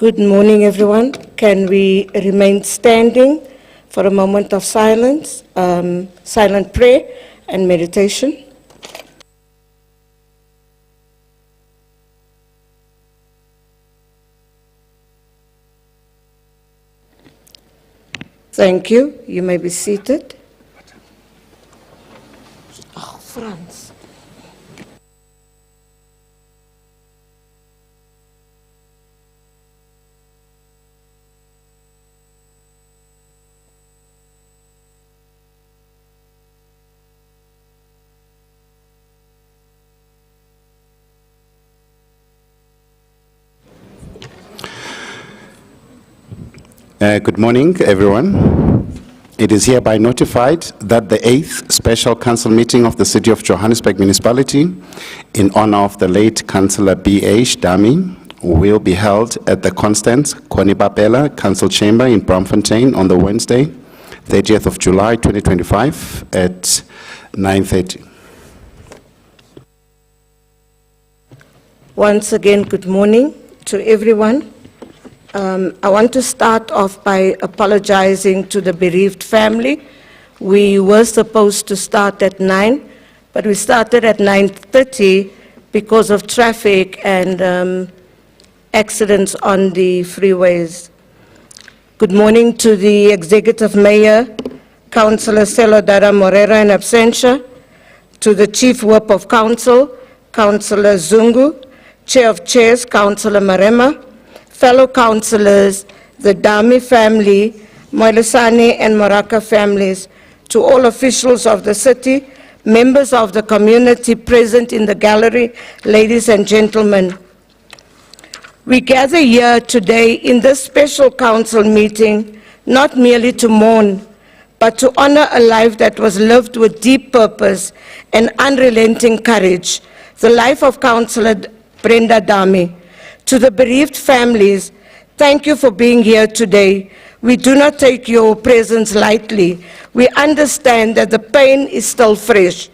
Good morning, everyone. Can we remain standing for a moment of silence, silent prayer and meditation? Thank you. You may be seated. Oh, Frans. Good morning, everyone. It is hereby notified that the 8th Special Council Meeting of the City of Johannesburg Municipality, in honor of the late Councillor B.H. Dammie, will be held at the Constance, Conny Bapela Council Chamber in Braamfontein on the Wednesday, 30th of July 2025 at 9:30. Once again, good morning to everyone. I want to start off by apologizing to the bereaved family. We were supposed to start at 9, but we started at 9:30 because of traffic and accidents on the freeways. Good morning to the Executive Mayor, Councillor Cllr Morera in absentia, to the Chief Whip of Council, Councillor Zungu, Chair of Chairs, Councillor Marema, fellow councillors, the Dammie family, Moilisani and Moraka families, to all officials of the city, members of the community present in the gallery, ladies and gentlemen. We gather here today in this special council meeting, not merely to mourn, but to honor a life that was lived with deep purpose and unrelenting courage, the life of Councillor Brenda Dammie. To the bereaved families, thank you for being here today. We do not take your presence lightly. We understand that the pain is still fresh.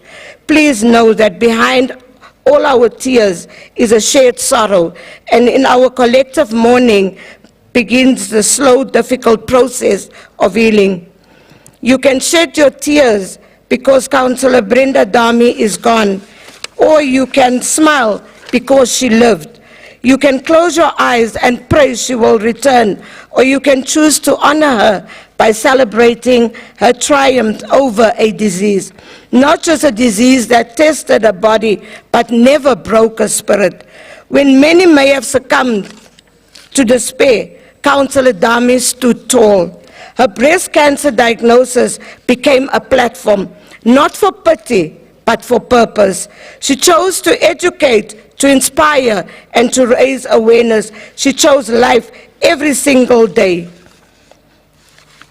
Please know that behind all our tears is a shared sorrow, and in our collective mourning begins the slow, difficult process of healing. You can shed your tears because Councillor Brenda Dammie is gone, or you can smile because she lived. You can close your eyes and pray she will return, or you can choose to honor her by celebrating her triumph over a disease. Not just a disease that tested her body, but never broke her spirit. When many may have succumbed to despair, Councillor Dammie stood tall. Her breast cancer diagnosis became a platform, not for pity, but for purpose. She chose to educate, to inspire, and to raise awareness. She chose life every single day.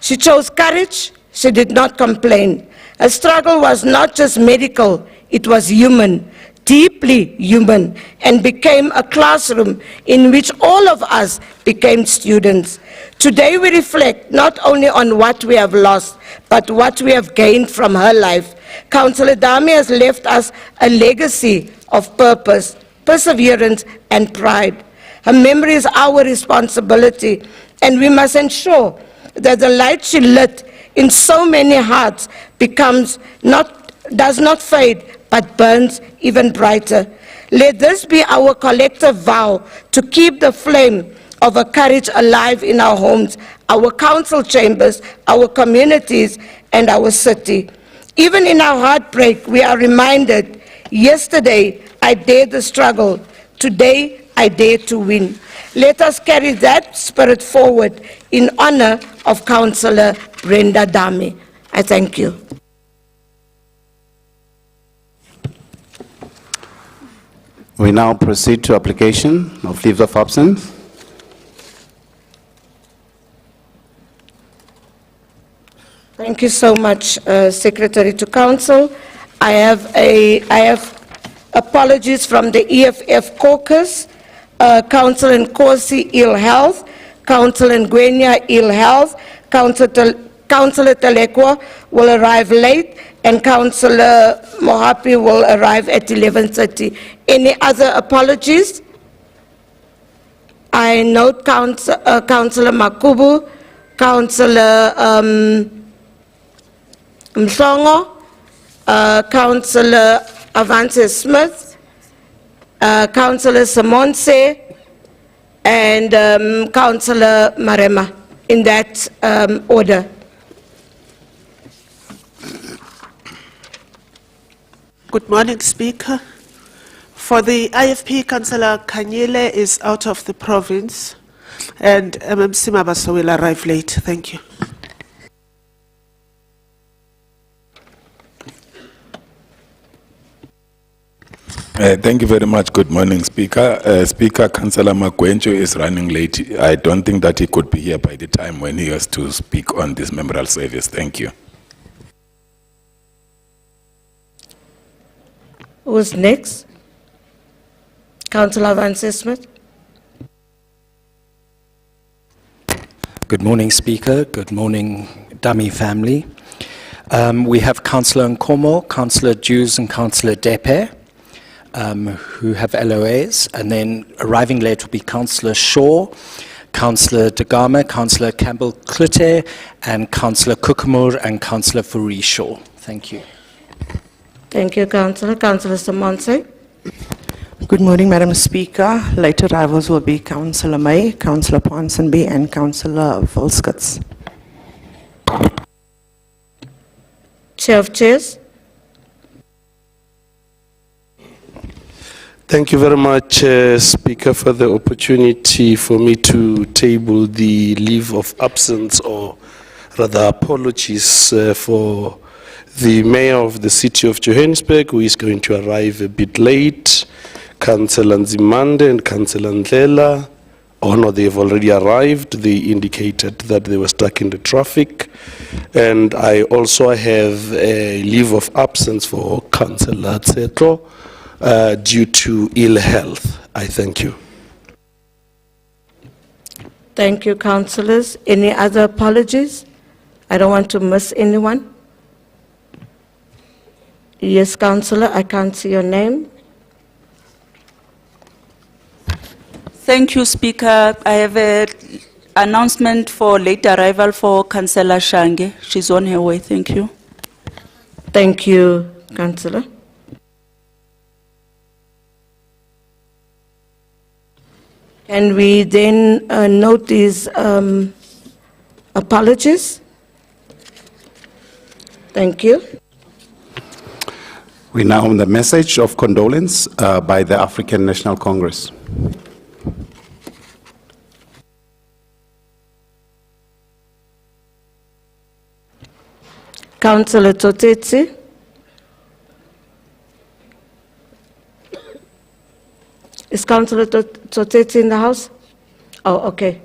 She chose courage. She did not complain. Her struggle was not just medical, it was human, deeply human, and became a classroom in which all of us became students. Today we reflect not only on what we have lost, but what we have gained from her life. Councillor Dammie has left us a legacy of purpose, perseverance, and pride. Her memory is our responsibility, and we must ensure that the light she lit in so many hearts does not fade, but burns even brighter. Let this be our collective vow to keep the flame of her courage alive in our homes, our council chambers, our communities, and our city. Even in our heartbreak, we are reminded, yesterday I dared the struggle, today I dare to win. Let us carry that spirit forward in honor of Councillor Brenda Dammie. I thank you. We now proceed to application of leaves of absence. Thank you so much, Secretary to Council. I have apologies from the EFF caucus, Councillor Nkosi, ill health, Councillor Ngwenya, ill health, Councillor Telekwa will arrive late, and Councillor Mohapi will arrive at 11:30. Any other apologies? I note Councillor Makubu, Councillor Mhlongo, Councillor Avance Smith, Councillor Simonse, and Councillor Marema, in that order. Good morning, Speaker. For the IFP, Councillor Kanyele is out of the province, and MMC Mabaso will arrive late. Thank you. Thank you very much. Good morning, Speaker. Speaker, Councillor Magwenjo is running late. I don't think that he could be here by the time when he has to speak on this memorial service. Thank you. Who's next? Councillor Van Smith. Good morning, Speaker. Good morning, Dammie family. We have Councillor Nkomo, Councillor Jews, and Councillor Depe, who have LOAs, and then arriving late will be Councillor Shaw, Councillor Dagama, Councillor Campbell-Cllr, and Councillor Kukumur and Councillor Fourie Shaw. Thank you. Thank you, Councillor. Councillor Simonse. Good morning, Madam Speaker. Late arrivals will be Councillor May, Councillor Ponsonby, and Councillor Volskutz. Chair of Chairs. Thank you very much, Speaker, for the opportunity for me to table the leave of absence, or rather apologies for the Mayor of the City of Johannesburg, who is going to arrive a bit late, Councillor Nzimande and Councillor Ndlela. Oh no, they've already arrived. They indicated that they were stuck in the traffic. And I also have a leave of absence for Councillor Tsetlo due to ill health. I thank you. Thank you, councillors. Any other apologies? I don't want to miss anyone. Yes, councillor, I can't see your name. Thank you, Speaker. I have an announcement for late arrival for Councillor Shange. She's on her way. Thank you. Thank you, councillor. Can we then note these apologies? Thank you. We now on the message of condolence by the African National Congress. Councillor Tsotetsi. Is Councillor Tsotetsi in the house? Oh, okay.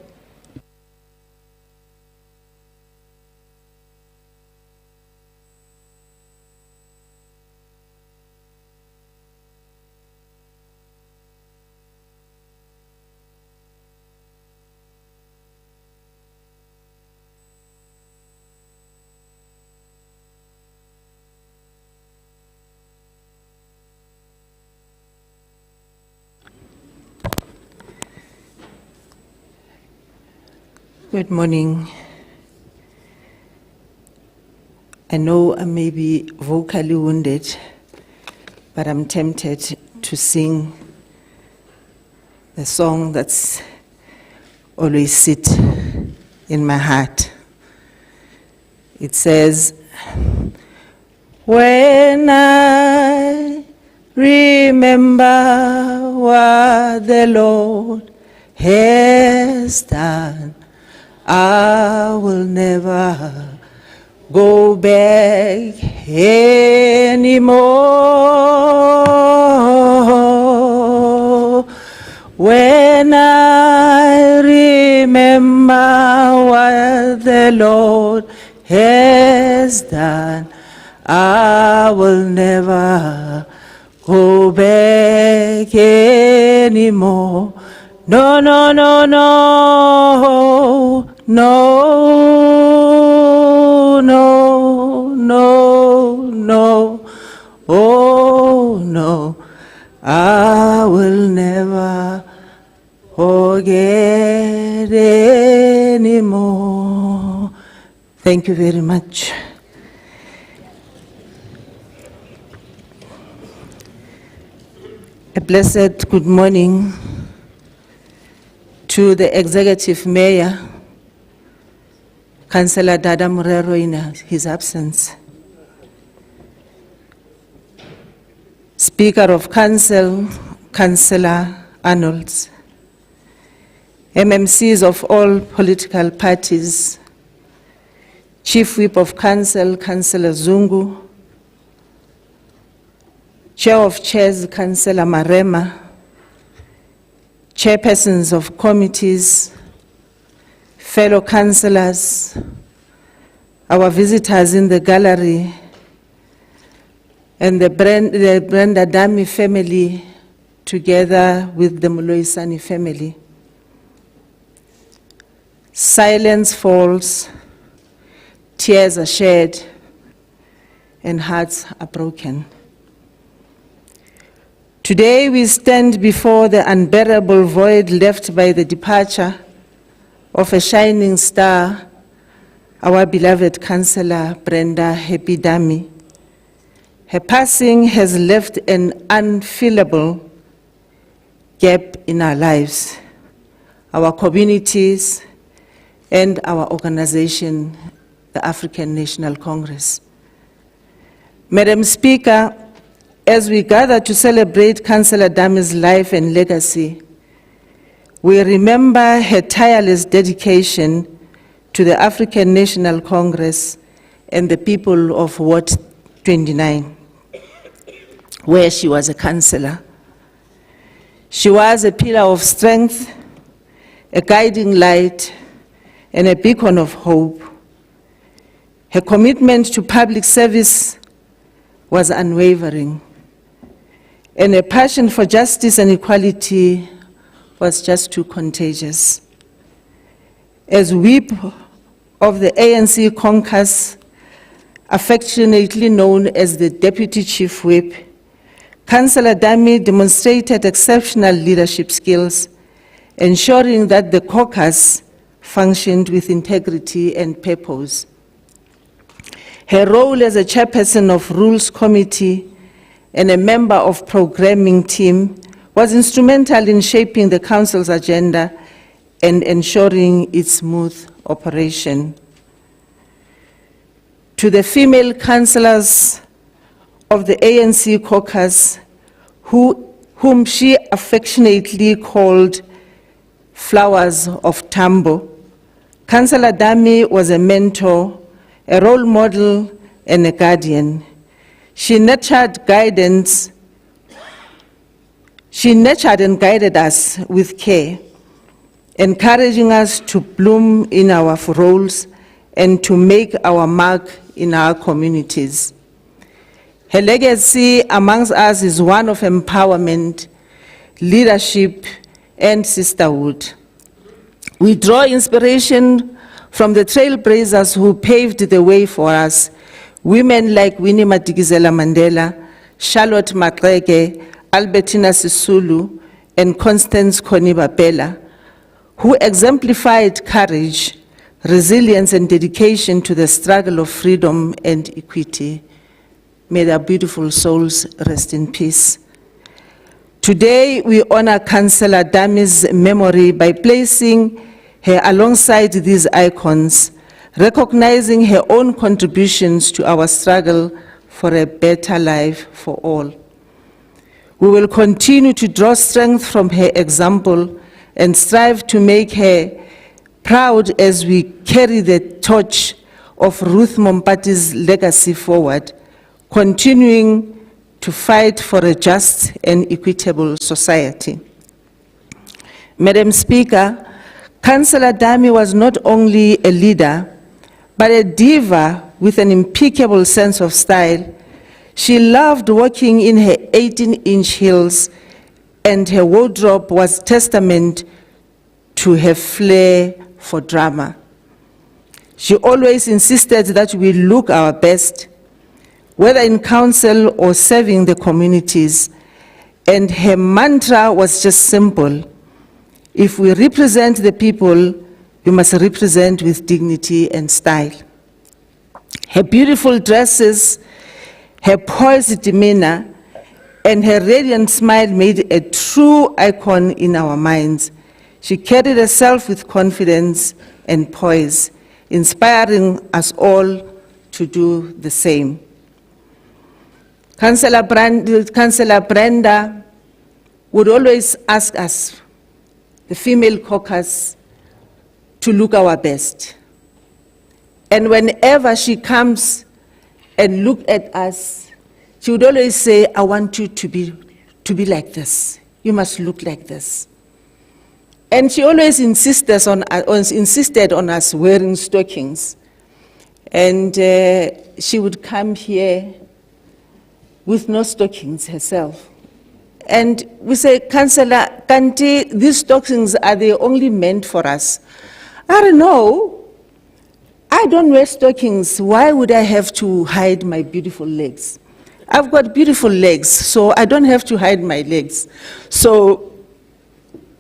Good morning. I know I may be vocally wounded, but I'm tempted to sing the song that's always sit in my heart. It says, when I remember what the Lord has done, I will never go back anymore. When I remember what the Lord has done, I will never go back anymore. No, no, no, no, no, no, no, no, oh no, I will never, forget anymore. Thank you very much. A blessed good morning to the Executive Mayor, Councillor Dada Morero in his absence, Speaker of Council, Councillor Arnolds, MMCs of all political parties, Chief Whip of Council, Councillor Zungu, Chair of Chairs, Councillor Marema, Chairpersons of committees, fellow councillors, our visitors in the gallery, and the Brenda Dammie family, together with the Muloisani family. Silence falls, tears are shed, and hearts are broken. Today we stand before the unbearable void left by the departure of a shining star, our beloved Councillor Brenda Happy Dammie. Her passing has left an unfillable gap in our lives, our communities, and our organization, the African National Congress. Madam Speaker, as we gather to celebrate Councillor Dammie's life and legacy, we remember her tireless dedication to the African National Congress and the people of Ward 29, where she was a councillor. She was a pillar of strength, a guiding light, and a beacon of hope. Her commitment to public service was unwavering, and her passion for justice and equality was just too contagious. As whip of the ANC caucus, affectionately known as the Deputy Chief Whip, Councillor Dammie demonstrated exceptional leadership skills, ensuring that the caucus functioned with integrity and purpose. Her role as a chairperson of Rules Committee and a member of programming team was instrumental in shaping the Council's agenda and ensuring its smooth operation. To the female councillors of the ANC caucus, whom she affectionately called Flowers of Tambo, Councillor Dammie was a mentor, a role model, and a guardian. She nurtured and guided us with care, encouraging us to bloom in our roles and to make our mark in our communities. Her legacy amongst us is one of empowerment, leadership, and sisterhood. We draw inspiration from the trailblazers who paved the way for us, women like Winnie Madikizela Mandela, Charlotte Maxeke, Albertina Sisulu, and Constance Conny Bapela, who exemplified courage, resilience, and dedication to the struggle of freedom and equity. May their beautiful souls rest in peace. Today, we honor Councillor Dammie's memory by placing her alongside these icons, recognizing her own contributions to our struggle for a better life for all. We will continue to draw strength from her example and strive to make her proud as we carry the torch of Ruth Mompati's legacy forward, continuing to fight for a just and equitable society. Madam Speaker, Councillor Dammie was not only a leader, but a diva with an impeccable sense of style. She loved walking in her 18-inch heels, and her wardrobe was testament to her flair for drama. She always insisted that we look our best, whether in council or serving the communities, and her mantra was just simple: If we represent the people, we must represent with dignity and style. Her beautiful dresses, her poised demeanor, and her radiant smile made a true icon in our minds. She carried herself with confidence and poise, inspiring us all to do the same. Councillor Brenda would always ask us, the female caucus, to look our best. And whenever she comes and look at us, she would always say, I want you to be like this. You must look like this. And she always insisted on us wearing stockings. And she would come here with no stockings herself. And we say, Councillor Kanti, these stockings, are they only meant for us? I don't know. I don't wear stockings. Why would I have to hide my beautiful legs? I've got beautiful legs, so I don't have to hide my legs. So,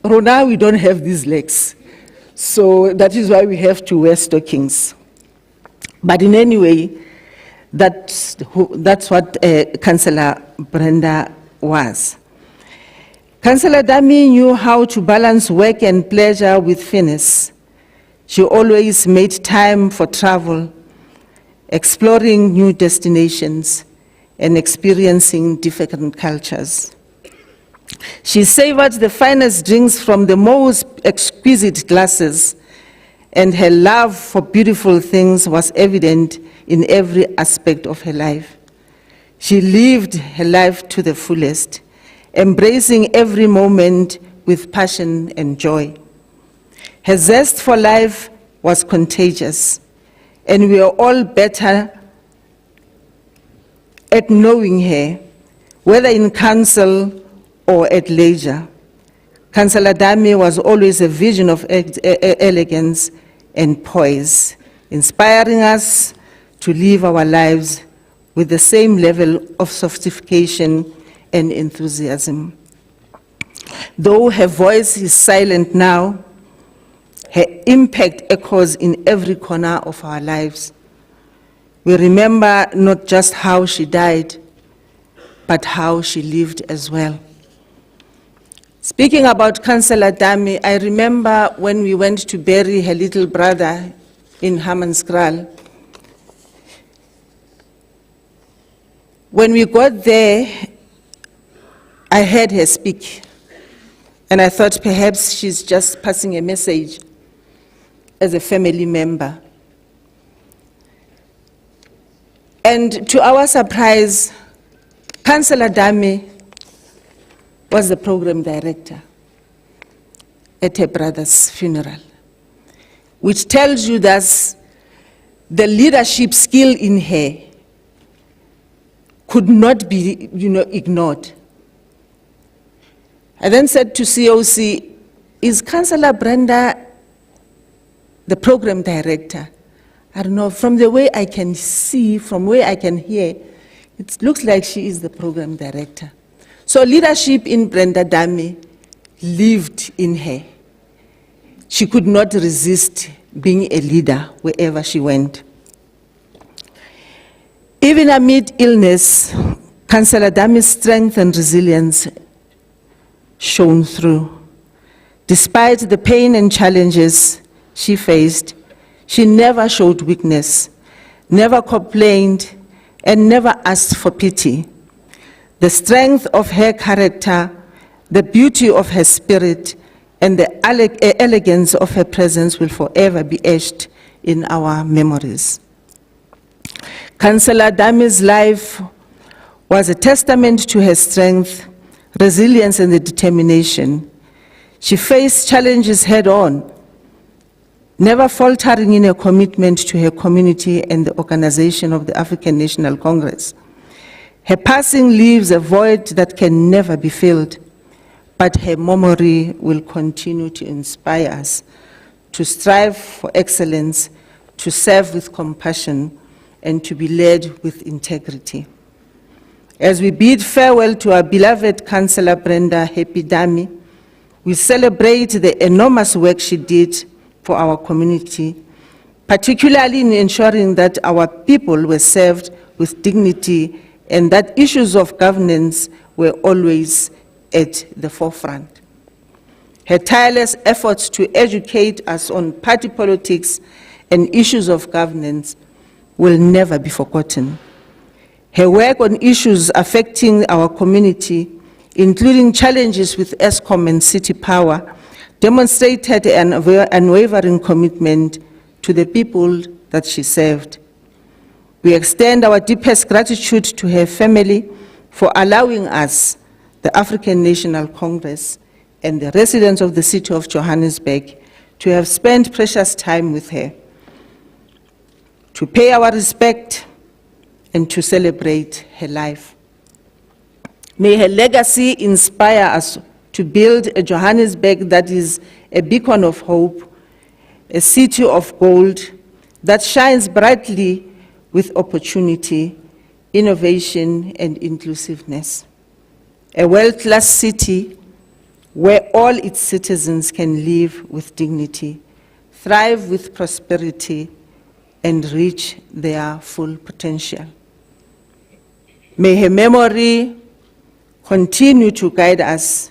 Rona, we don't have these legs. So that is why we have to wear stockings. But in any way, that's what Councillor Brenda was. Councillor Dammie knew how to balance work and pleasure with finesse. She always made time for travel, exploring new destinations, and experiencing different cultures. She savored the finest drinks from the most exquisite glasses, and her love for beautiful things was evident in every aspect of her life. She lived her life to the fullest, embracing every moment with passion and joy. Her zest for life was contagious, and we are all better at knowing her, whether in council or at leisure. Councillor Dammie was always a vision of elegance and poise, inspiring us to live our lives with the same level of sophistication and enthusiasm. Though her voice is silent now, her impact echoes in every corner of our lives. We remember not just how she died, but how she lived as well. Speaking about Councillor Dammie, I remember when we went to bury her little brother in Hammanskraal. When we got there, I heard her speak, and I thought perhaps she's just passing a message as a family member. And to our surprise, Councillor Dammie was the program director at her brother's funeral, which tells you that the leadership skill in her could not be, ignored. I then said to COC, is Councillor Brenda the program director? I don't know, from the way I can see, from where I can hear, it looks like she is the program director. So leadership in Brenda Dammie lived in her. She could not resist being a leader wherever she went. Even amid illness, Councillor Dammie's strength and resilience shone through. Despite the pain and challenges she faced, she never showed weakness, never complained, and never asked for pity. The strength of her character, the beauty of her spirit, and the elegance of her presence will forever be etched in our memories. Councillor Dammie's life was a testament to her strength, resilience, and determination. She faced challenges head-on, never faltering in her commitment to her community and the organization of the African National Congress. Her passing leaves a void that can never be filled, but her memory will continue to inspire us to strive for excellence, to serve with compassion, and to be led with integrity. As we bid farewell to our beloved Councillor Brenda Happy Dammie, We celebrate the enormous work she did for our community, particularly in ensuring that our people were served with dignity and that issues of governance were always at the forefront. Her tireless efforts to educate us on party politics and issues of governance will never be forgotten. Her work on issues affecting our community, including challenges with Eskom and city power, demonstrated an unwavering commitment to the people that she served. We extend our deepest gratitude to her family for allowing us, the African National Congress, and the residents of the city of Johannesburg to have spent precious time with her, to pay our respect and to celebrate her life. May her legacy inspire us to build a Johannesburg that is a beacon of hope, a city of gold that shines brightly with opportunity, innovation, and inclusiveness. A world-class city where all its citizens can live with dignity, thrive with prosperity, and reach their full potential. May her memory continue to guide us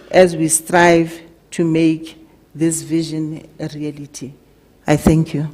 as we strive to make this vision a reality. I thank you.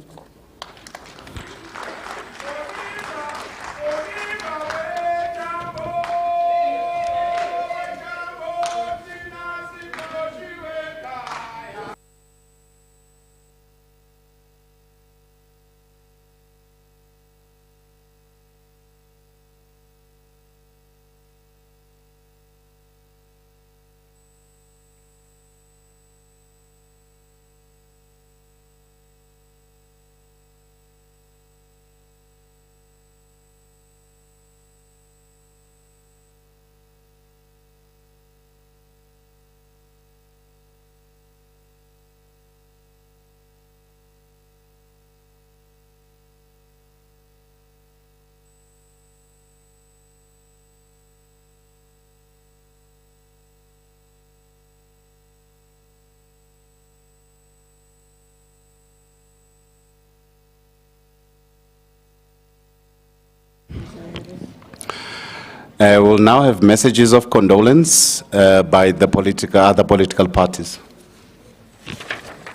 We'll now have messages of condolence by the other political parties.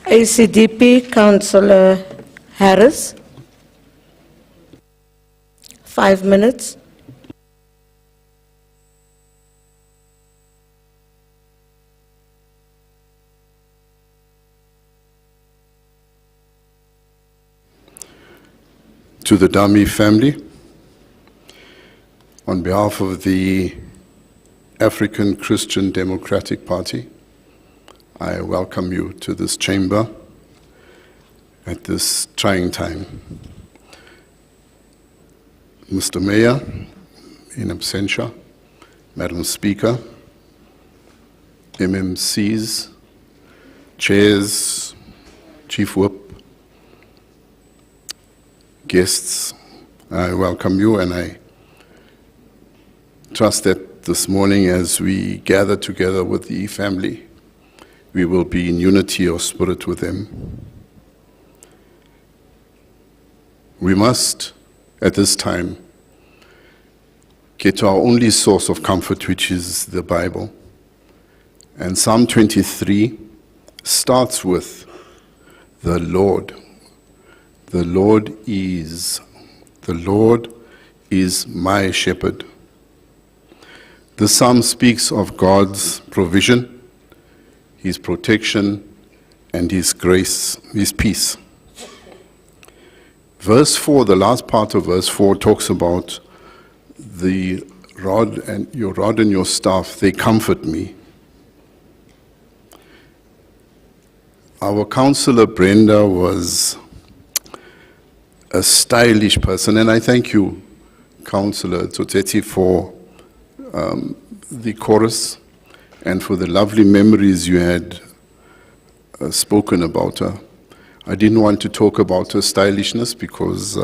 ACDP, Councillor Harris. 5 minutes. To the Dammie family, on behalf of the African Christian Democratic Party, I welcome you to this chamber at this trying time. Mr. Mayor, in absentia, Madam Speaker, MMCs, chairs, Chief Whip, guests, I welcome you, and I trust that this morning as we gather together with the family, we will be in unity of spirit with them. We must, at this time, get to our only source of comfort, which is the Bible. And Psalm 23 starts with, the Lord is my shepherd. The psalm speaks of God's provision, His protection, and His grace, His peace. Verse 4, the last part of verse 4 talks about the rod and your staff, they comfort me. Our councillor Brenda was a stylish person, and I thank you, Councillor Tsoteti, for the chorus and for the lovely memories you had spoken about her. I didn't want to talk about her stylishness because,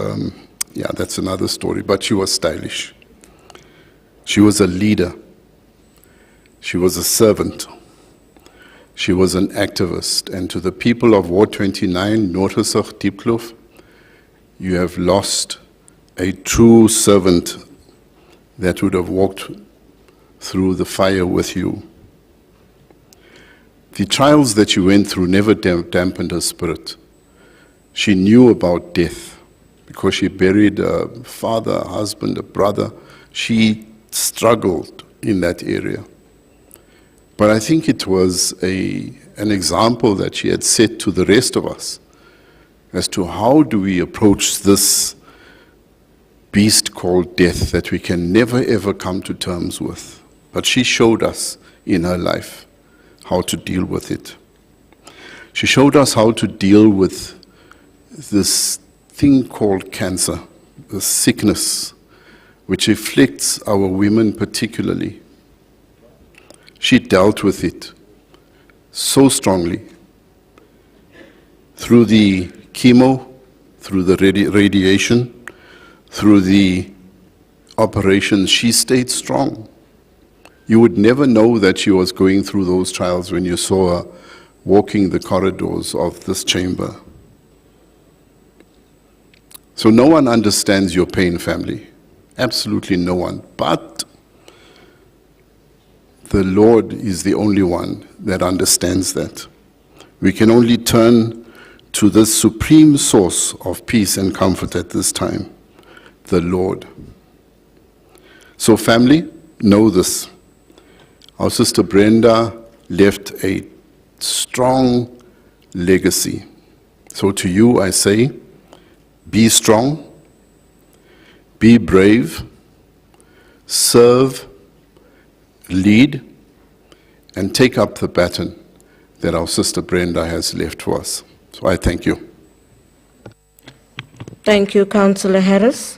yeah, that's another story, but she was stylish. She was a leader. She was a servant. She was an activist. And to the people of Ward 29, Noordgesig, Diepkloof, you have lost a true servant that would have walked through the fire with you. The trials that you went through never dampened her spirit. She knew about death because she buried a father, a husband, a brother. She struggled in that area. But I think it was an example that she had set to the rest of us as to how do we approach this beast called death that we can never ever come to terms with. But she showed us in her life how to deal with it. She showed us how to deal with this thing called cancer, the sickness which afflicts our women particularly. She dealt with it so strongly. Through the chemo, through the radiation, through the operations, she stayed strong. You would never know that she was going through those trials when you saw her walking the corridors of this chamber. So no one understands your pain, family. Absolutely no one. But the Lord is the only one that understands that. We can only turn to the supreme source of peace and comfort at this time, the Lord. So family, know this. Our sister Brenda left a strong legacy. So to you I say, be strong, be brave, serve, lead, and take up the baton that our sister Brenda has left for us. So I thank you. Thank you, Councillor Harris.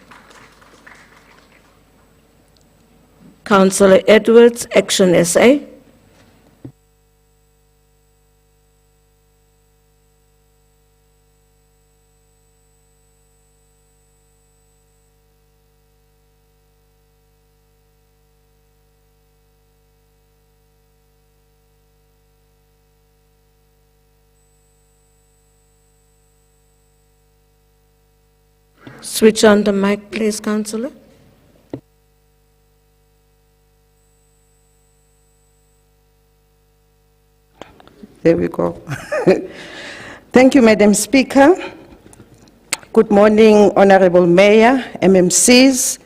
Councillor Edwards, Action SA. Switch on the mic, please, Councillor. There we go. Thank you, Madam Speaker. Good morning, Honorable Mayor, MMCs,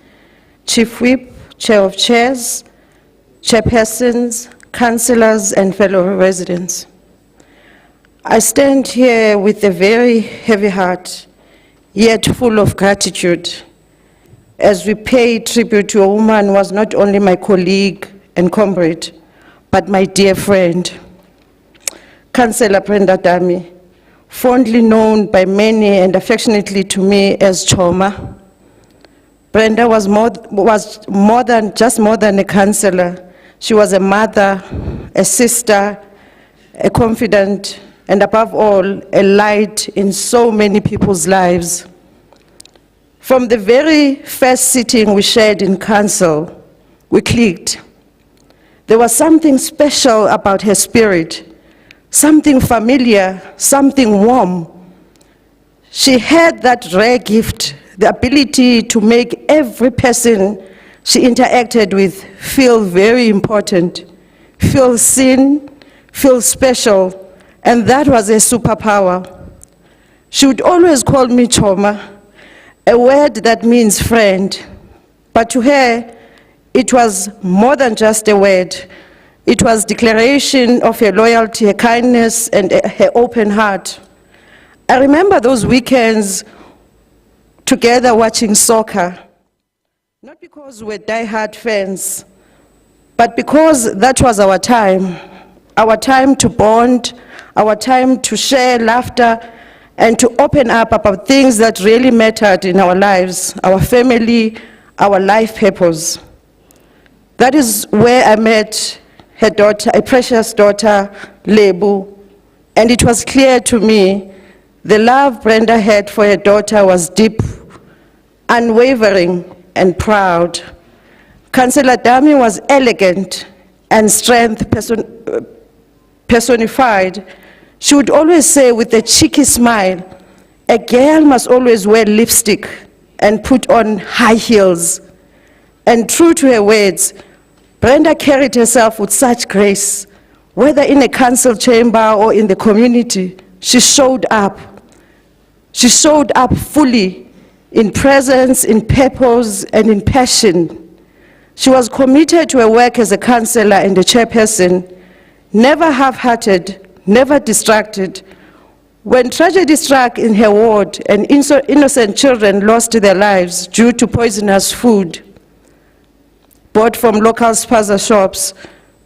Chief Whip, Chair of Chairs, Chairpersons, Councillors, and fellow residents. I stand here with a very heavy heart, yet full of gratitude, as we pay tribute to a woman who was not only my colleague and comrade, but my dear friend. Councillor Brenda Dammie, fondly known by many and affectionately to me as Choma. Brenda was more than a councillor. She was a mother, a sister, a confidant, and above all, a light in so many people's lives. From the very first sitting we shared in council, we clicked. There was something special about her spirit, something familiar, something warm. She had that rare gift, the ability to make every person she interacted with feel very important, feel seen, feel special, and that was a superpower. She would always call me Choma, a word that means friend, but to her, it was more than just a word. It was declaration of her loyalty, her kindness, and her open heart. I remember those weekends together watching soccer, not because we're die-hard fans, but because that was our time to bond, our time to share laughter, and to open up about things that really mattered in our lives, our family, our life purpose. That is where I met her daughter, a precious daughter, Lebu, and it was clear to me the love Brenda had for her daughter was deep, unwavering, and proud. Councillor Dammie was elegant and strength personified, she would always say with a cheeky smile, "A girl must always wear lipstick and put on high heels." And true to her words, Brenda carried herself with such grace. Whether in a council chamber or in the community, she showed up. She showed up fully in presence, in purpose, and in passion. She was committed to her work as a councillor and a chairperson, never half-hearted, never distracted. When tragedy struck in her ward and innocent children lost their lives due to poisonous food bought from local spaza shops,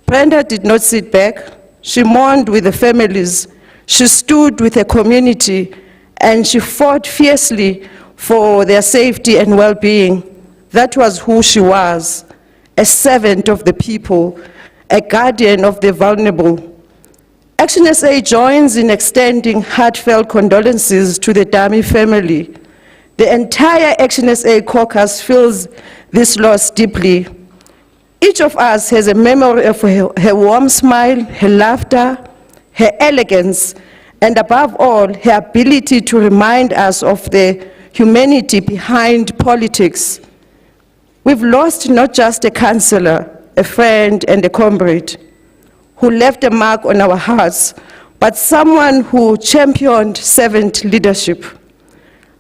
Brenda did not sit back. She mourned with the families. She stood with her community, and she fought fiercely for their safety and well-being. That was who she was, a servant of the people, a guardian of the vulnerable. Action SA joins in extending heartfelt condolences to the Dammie family. The entire Action SA caucus feels this loss deeply. Each of us has a memory of her warm smile, her laughter, her elegance, and above all, her ability to remind us of the humanity behind politics. We've lost not just a councillor, a friend, and a comrade who left a mark on our hearts, but someone who championed servant leadership.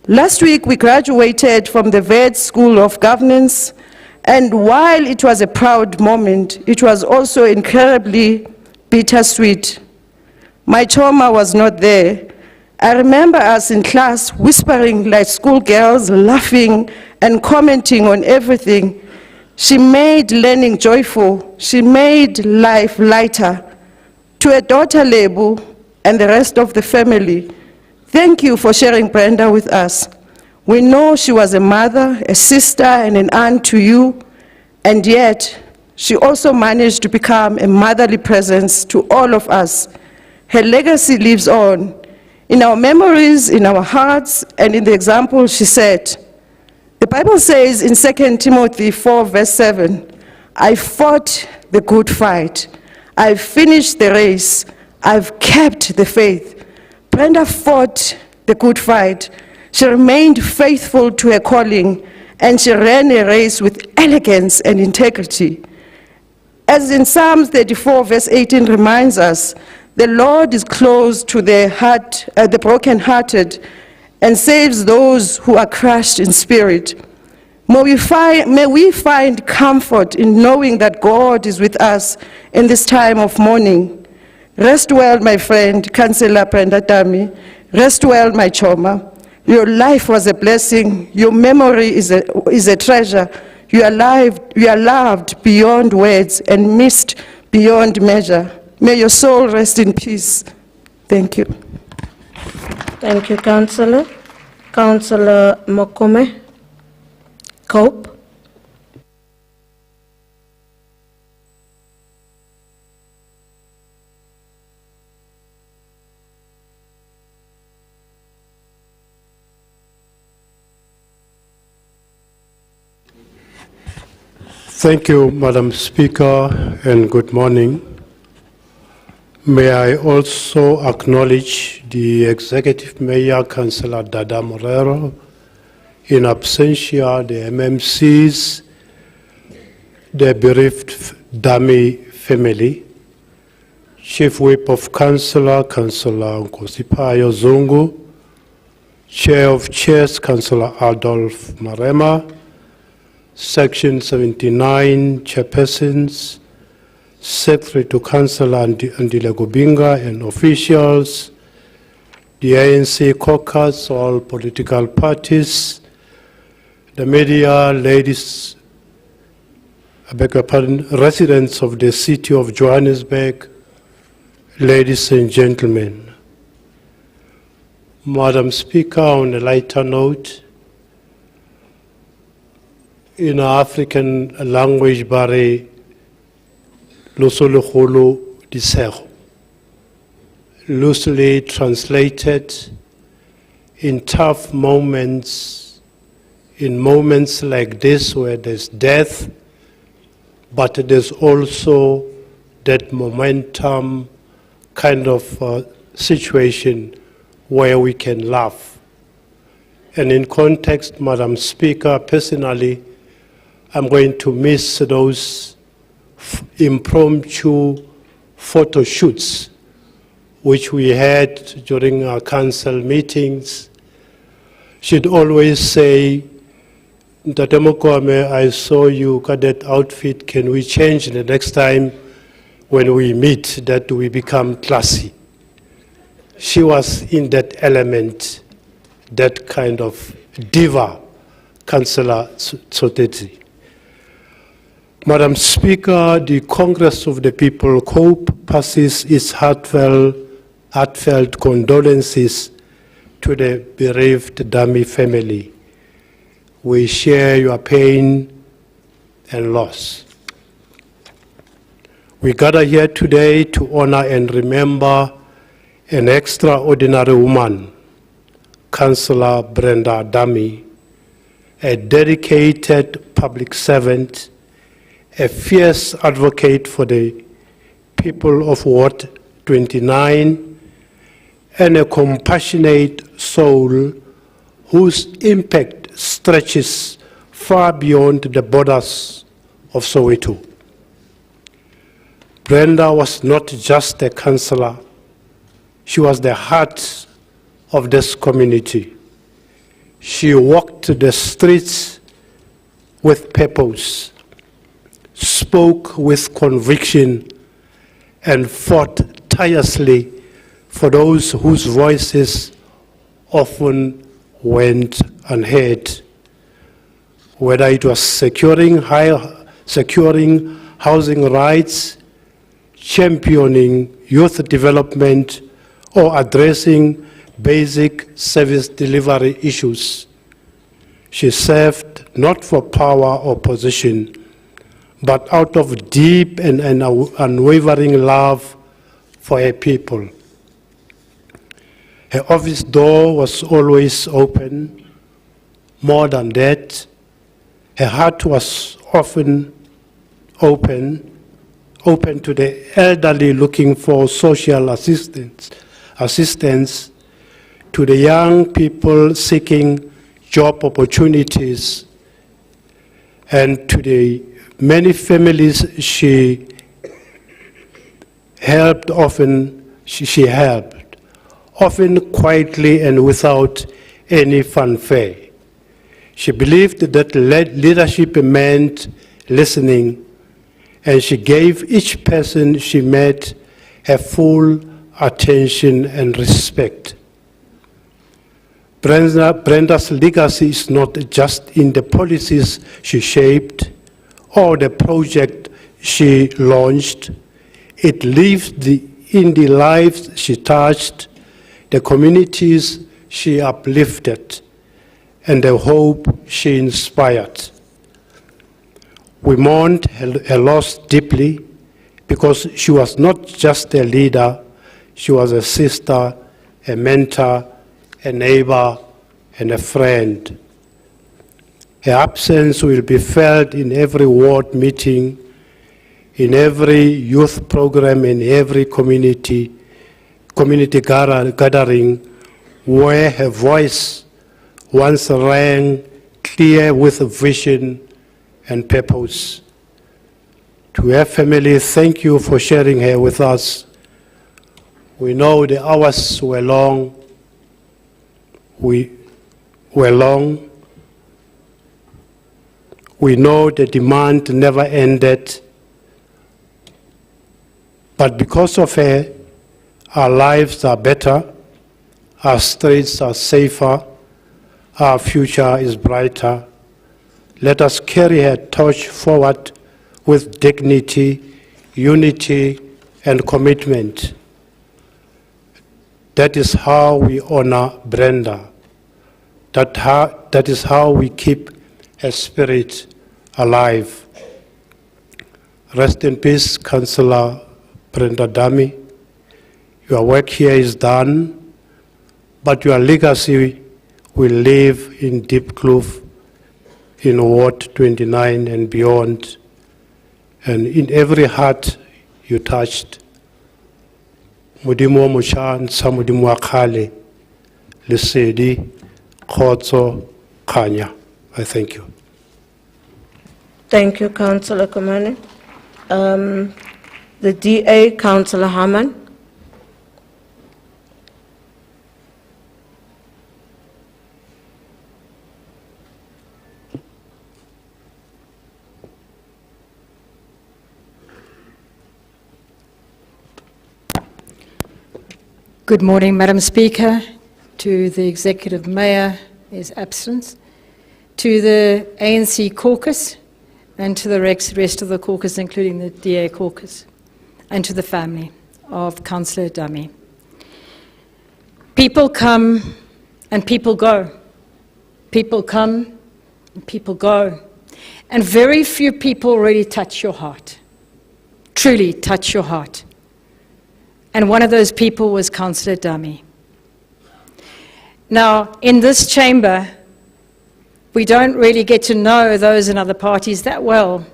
Last week, we graduated from the Wits School of Governance, and while it was a proud moment, it was also incredibly bittersweet. My trauma was not there. I remember us in class whispering like schoolgirls, laughing and commenting on everything. She made learning joyful. She made life lighter. To her daughter, Lebu, and the rest of the family, thank you for sharing Brenda with us. We know she was a mother, a sister, and an aunt to you, and yet she also managed to become a motherly presence to all of us. Her legacy lives on in our memories, in our hearts, and in the example she set. The Bible says in 2 Timothy 4, verse 7, "I fought the good fight. I've finished the race. I've kept the faith." Brenda fought the good fight. She remained faithful to her calling, and she ran a race with elegance and integrity. As in Psalms 34, verse 18 reminds us, the Lord is close to the brokenhearted and saves those who are crushed in spirit. May we find comfort in knowing that God is with us in this time of mourning. Rest well, my friend, Councillor Brenda Dammie. Rest well, my choma. Your life was a blessing. Your memory is a treasure. You are loved beyond words and missed beyond measure. May your soul rest in peace. Thank you. Thank you, Councillor. Councillor Mokome. Cope. Thank you, Madam Speaker, and good morning. May I also acknowledge the Executive Mayor, Councillor Dada Morero, in absentia, the MMCs, the bereaved Dammie family, Chief Whip of Councillor, Councillor Nkosipayo Zungu, Chair of Chairs, Councillor Adolf Marema, Section 79 chairpersons, Secretary to Councillor Andile Gubinga and officials, the ANC caucus, all political parties, the media, ladies, I beg your pardon, residents of the city of Johannesburg, ladies and gentlemen. Madam Speaker, on a lighter note, in African language, bare losologolo disego, loosely translated, in tough moments, in moments like this where there's death, but there's also that momentum, kind of situation where we can laugh. And in context, Madam Speaker, personally, I'm going to miss those impromptu photo shoots which we had during our council meetings. She'd always say, Ntate Mokome, I saw you got that outfit, can we change the next time when we meet that we become classy? She was in that element, that kind of diva, Councillor Tsoteti. Madam Speaker, the Congress of the People COPE passes its heartfelt condolences to the bereaved Dammie family. We share your pain and loss. We gather here today to honor and remember an extraordinary woman, Councillor Brenda Dammie, a dedicated public servant, a fierce advocate for the people of Ward 29, and a compassionate soul whose impact stretches far beyond the borders of Soweto. Brenda was not just a councillor, she was the heart of this community. She walked the streets with purpose, spoke with conviction, and fought tirelessly for those whose voices often went unheard. Whether it was securing housing rights, championing youth development, or addressing basic service delivery issues, she served not for power or position, but out of deep and unwavering love for her people. Her office door was always open. More than that, her heart was often open to the elderly looking for social assistance, to the young people seeking job opportunities, and to the many families she helped often quietly and without any fanfare. She believed that leadership meant listening, and she gave each person she met her full attention and respect. Brenda's legacy is not just in the policies she shaped or the project she launched. It lives in the lives she touched, the communities she uplifted, and the hope she inspired. We mourned her loss deeply because she was not just a leader, she was a sister, a mentor, a neighbor, and a friend. Her absence will be felt in every ward meeting, in every youth program, in every community gathering where her voice once rang clear with vision and purpose. To her family, thank you for sharing her with us. We know the hours were long. We know the demand never ended. But because of her, our lives are better, our streets are safer, our future is brighter. Let us carry her torch forward with dignity, unity, and commitment. That is how we honor Brenda. That is how we keep her spirit alive. Rest in peace, Councillor Brenda Dammie. Your work here is done, but your legacy will live in Deep Kloof, in Ward 29 and beyond, and in every heart you touched. Modimo wa mošwa ntsha Modimo wa kgale, lesedi, kgotso, kganya. I thank you. Thank you, Councillor Komane. The DA, Councillor Harman. Good morning, Madam Speaker, to the Executive Mayor, his absence, to the ANC caucus, and to the rest of the caucus, including the DA caucus, and to the family of Councillor Dammie. People come and people go. People come and people go. And very few people really touch your heart, truly touch your heart. And one of those people was Councillor Dammie. Now, in this chamber, we don't really get to know those in other parties that well.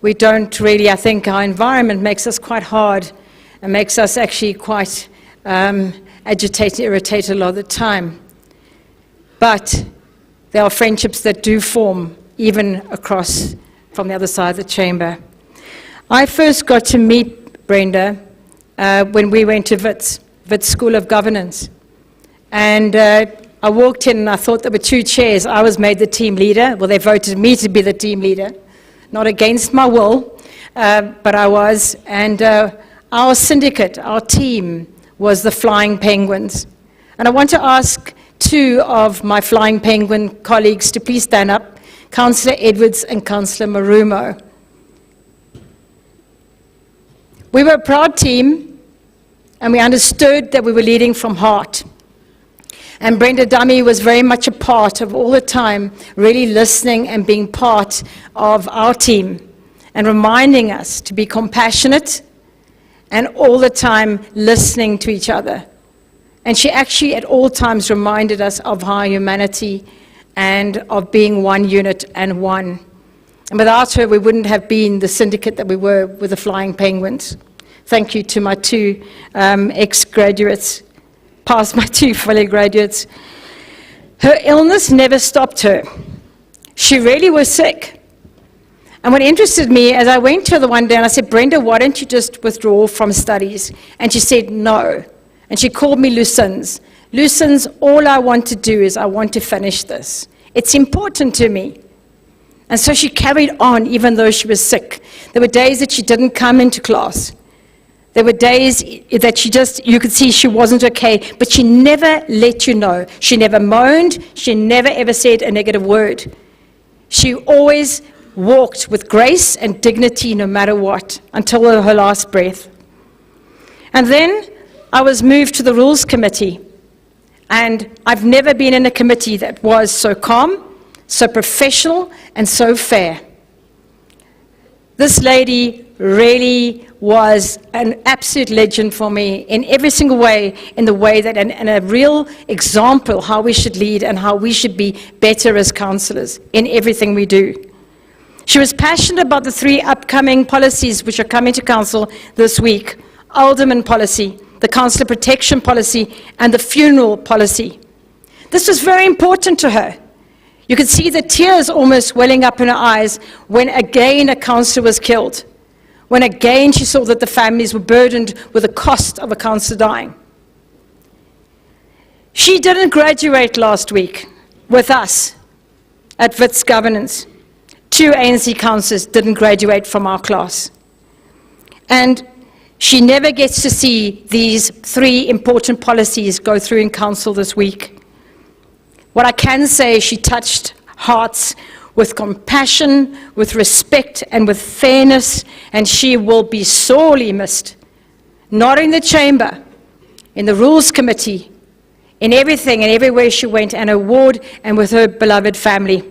We don't really, I think our environment makes us quite hard and makes us actually quite agitated, irritated a lot of the time. But there are friendships that do form even across from the other side of the chamber. I first got to meet Brenda when we went to Wits School of Governance. And I walked in and I thought there were two chairs. I was made the team leader. Well, they voted me to be the team leader, not against my will, but I was. And our syndicate, our team, was the Flying Penguins. And I want to ask two of my Flying Penguin colleagues to please stand up, Councillor Edwards and Councillor Marumo. We were a proud team, and we understood that we were leading from heart. And Brenda Dammie was very much a part of all the time, really listening and being part of our team, and reminding us to be compassionate and all the time listening to each other. And she actually at all times reminded us of our humanity and of being one unit and one. And without her, we wouldn't have been the syndicate that we were with the Flying Penguins. Thank you to my two ex-graduates, past my two fellow graduates. Her illness never stopped her. She really was sick. And what interested me, as I went to her the one day and I said, Brenda, why don't you just withdraw from studies? And she said, no. And she called me Lucens. Lucens, all I want to do is I want to finish this. It's important to me. And so she carried on even though she was sick. There were days that she didn't come into class. There were days that you could see she wasn't okay, but she never let you know. She never moaned. She never ever said a negative word. She always walked with grace and dignity no matter what, until her last breath. And then I was moved to the Rules Committee. And I've never been in a committee that was so calm, so professional, and so fair. This lady really was an absolute legend for me in every single way, in the way that, and a real example how we should lead and how we should be better as councillors in everything we do. She was passionate about the three upcoming policies which are coming to council this week: alderman policy, the councillor protection policy, and the funeral policy. This was very important to her. You could see the tears almost welling up in her eyes when again a councillor was killed, when again she saw that the families were burdened with the cost of a councillor dying. She didn't graduate last week with us at Wits Governance. 2 ANC councillors didn't graduate from our class. And she never gets to see these 3 important policies go through in council this week. What I can say is she touched hearts with compassion, with respect, and with fairness, and she will be sorely missed. Not in the chamber, in the Rules Committee, in everything and everywhere she went, and her ward, and with her beloved family.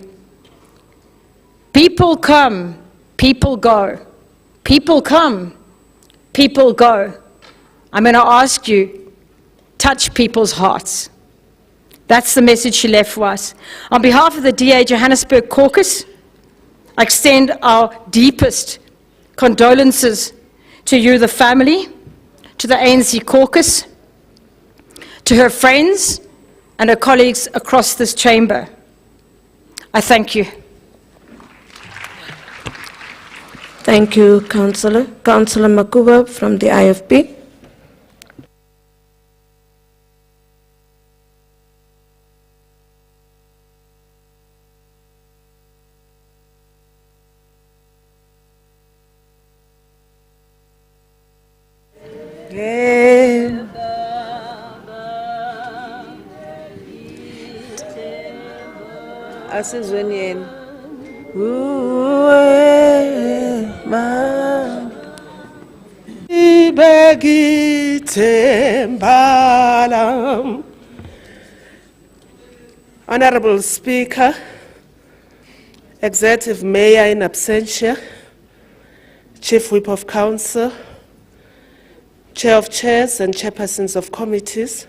People come, people go. People come, people go. I'm going to ask you, touch people's hearts. That's the message she left for us. On behalf of the DA Johannesburg caucus, I extend our deepest condolences to you, the family, to to the ANC caucus, to her friends and her colleagues across this chamber, I thank you. Thank you, Councillor. Councillor Makuba from the IFP. Asizweni yena. Honorable Speaker, Executive Mayor in absentia, Chief Whip of Council, Chair of Chairs and Chairpersons of Committees,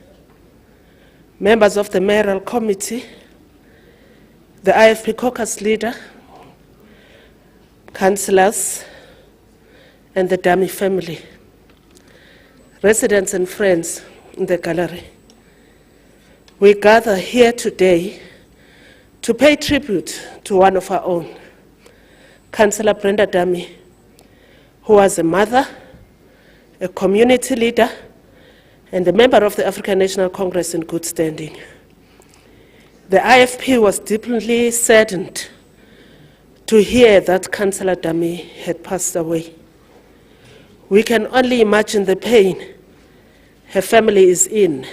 members of the Mayoral Committee, the IFP Caucus Leader, councillors, and the Dammie family, residents and friends in the gallery. We gather here today to pay tribute to one of our own, Councillor Brenda Dammie, who was a mother, a community leader, and a member of the African National Congress in good standing. The IFP was deeply saddened to hear that Councillor Dammie had passed away. We can only imagine the pain her family is in.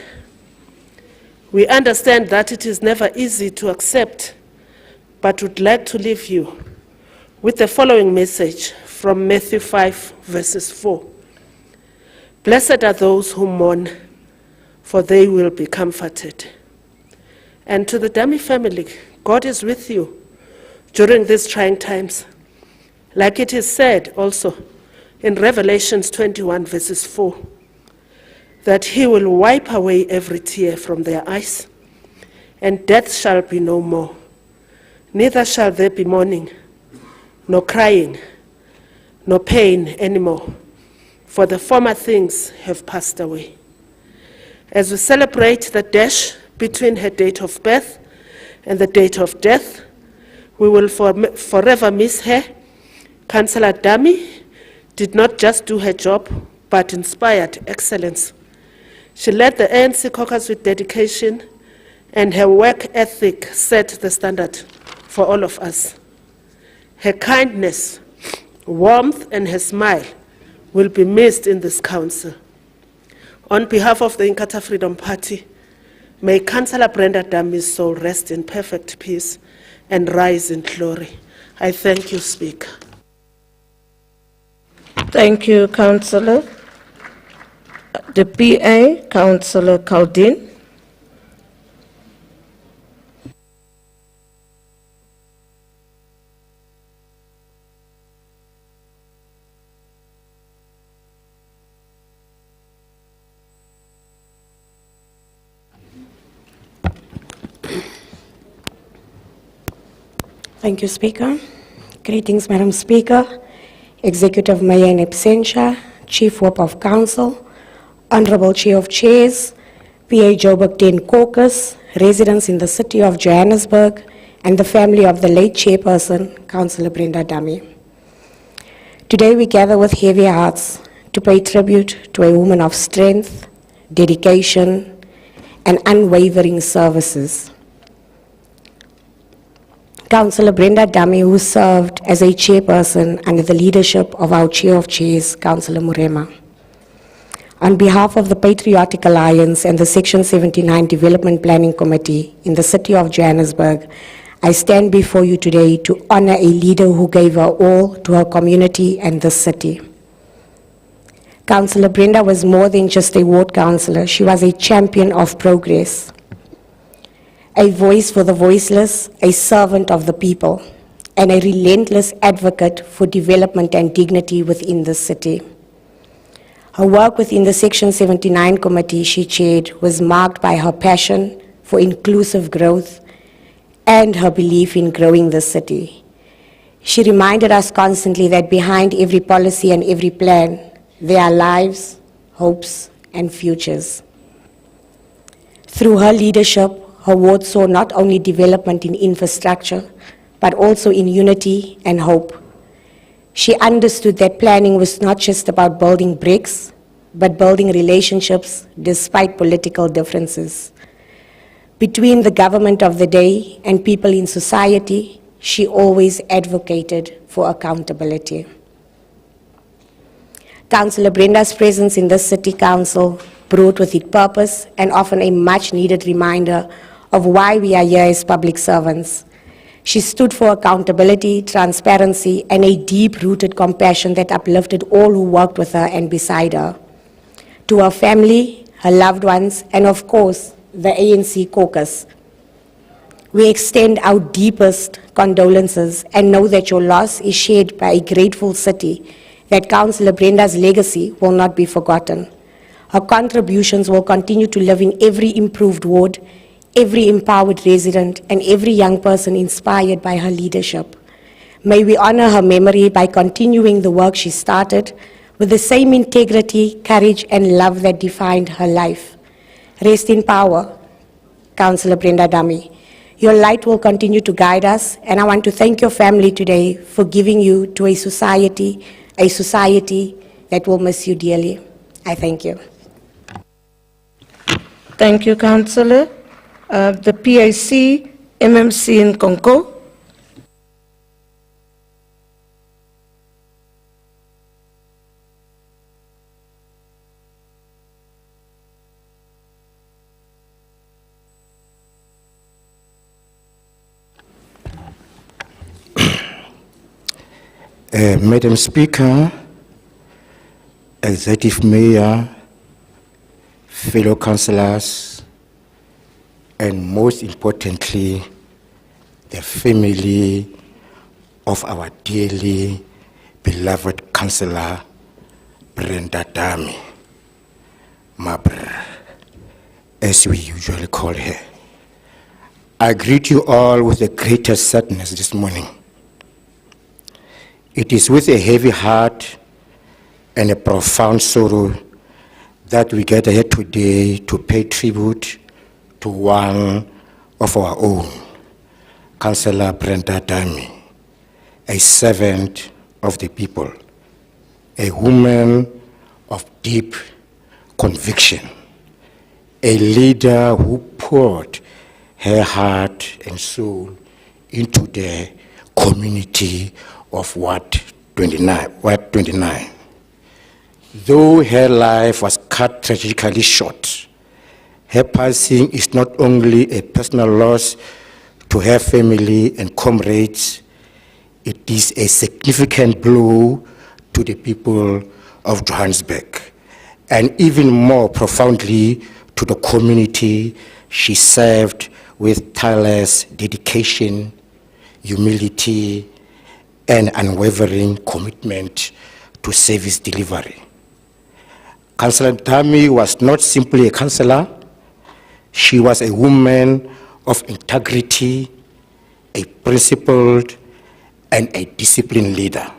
We understand that it is never easy to accept, but would like to leave you with the following message from Matthew 5, verses 4. Blessed are those who mourn, for they will be comforted. And to the Dammie family, God is with you during these trying times. Like it is said also in Revelations 21, verses 4, that he will wipe away every tear from their eyes, and death shall be no more. Neither shall there be mourning, nor crying, nor pain anymore, for the former things have passed away. As we celebrate the dash between her date of birth and the date of death, we will forever miss her. Councillor Dammie did not just do her job, but inspired excellence. She led the ANC caucus with dedication, and her work ethic set the standard for all of us. Her kindness, warmth, and her smile will be missed in this council. On behalf of the Inkatha Freedom Party, may Councillor Brenda Dammie's soul rest in perfect peace and rise in glory. I thank you, Speaker. Thank you, Councillor. The PA, Councillor Caldin. Thank you, Speaker. Greetings, Madam Speaker, Executive Mayor in absentia, Chief Whip of Council, Honorable Chair of Chairs, PA Joburg 10 Caucus, residents in the city of Johannesburg, and the family of the late chairperson, Councillor Brenda Dammie. Today we gather with heavy hearts to pay tribute to a woman of strength, dedication, and unwavering services. Councillor Brenda Dammie, who served as a chairperson under the leadership of our Chair of Chairs, Councillor Murema. On behalf of the Patriotic Alliance and the Section 79 Development Planning Committee in the city of Johannesburg, I stand before you today to honor a leader who gave her all to her community and the city. Councillor Brenda was more than just a ward councillor. She was a champion of progress, a voice for the voiceless, a servant of the people, and a relentless advocate for development and dignity within the city. Her work within the Section 79 committee she chaired was marked by her passion for inclusive growth and her belief in growing the city. She reminded us constantly that behind every policy and every plan, there are lives, hopes, and futures. Through her leadership, her ward saw not only development in infrastructure, but also in unity and hope. She understood that planning was not just about building bricks, but building relationships despite political differences. Between the government of the day and people in society, she always advocated for accountability. Councillor Brenda's presence in this city council brought with it purpose and often a much-needed reminder of why we are here as public servants. She stood for accountability, transparency, and a deep-rooted compassion that uplifted all who worked with her and beside her. To her family, her loved ones, and of course, the ANC caucus, we extend our deepest condolences and know that your loss is shared by a grateful city, that Councillor Brenda's legacy will not be forgotten. Her contributions will continue to live in every improved ward, every empowered resident, and every young person inspired by her leadership. May we honor her memory by continuing the work she started with the same integrity, courage, and love that defined her life. Rest in power, Councillor Brenda Dammie. Your light will continue to guide us, and I want to thank your family today for giving you to a society that will miss you dearly. I thank you. Thank you, Councillor. The PIC, MMC in Conco. Madam Speaker, Executive Mayor, fellow councillors, and most importantly, the family of our dearly beloved Councillor Brenda Dammie, Mabr, as we usually call her. I greet you all with the greatest sadness this morning. It is with a heavy heart and a profound sorrow that we gather here today to pay tribute to one of our own, Councillor Brenda Dammie, a servant of the people, a woman of deep conviction, a leader who poured her heart and soul into the community of Ward 29. Though her life was cut tragically short, her passing is not only a personal loss to her family and comrades, it is a significant blow to the people of Johannesburg, and even more profoundly to the community she served with tireless dedication, humility, and unwavering commitment to service delivery. Councillor Dammie was not simply a councillor, she was a woman of integrity, a principled and a disciplined leader,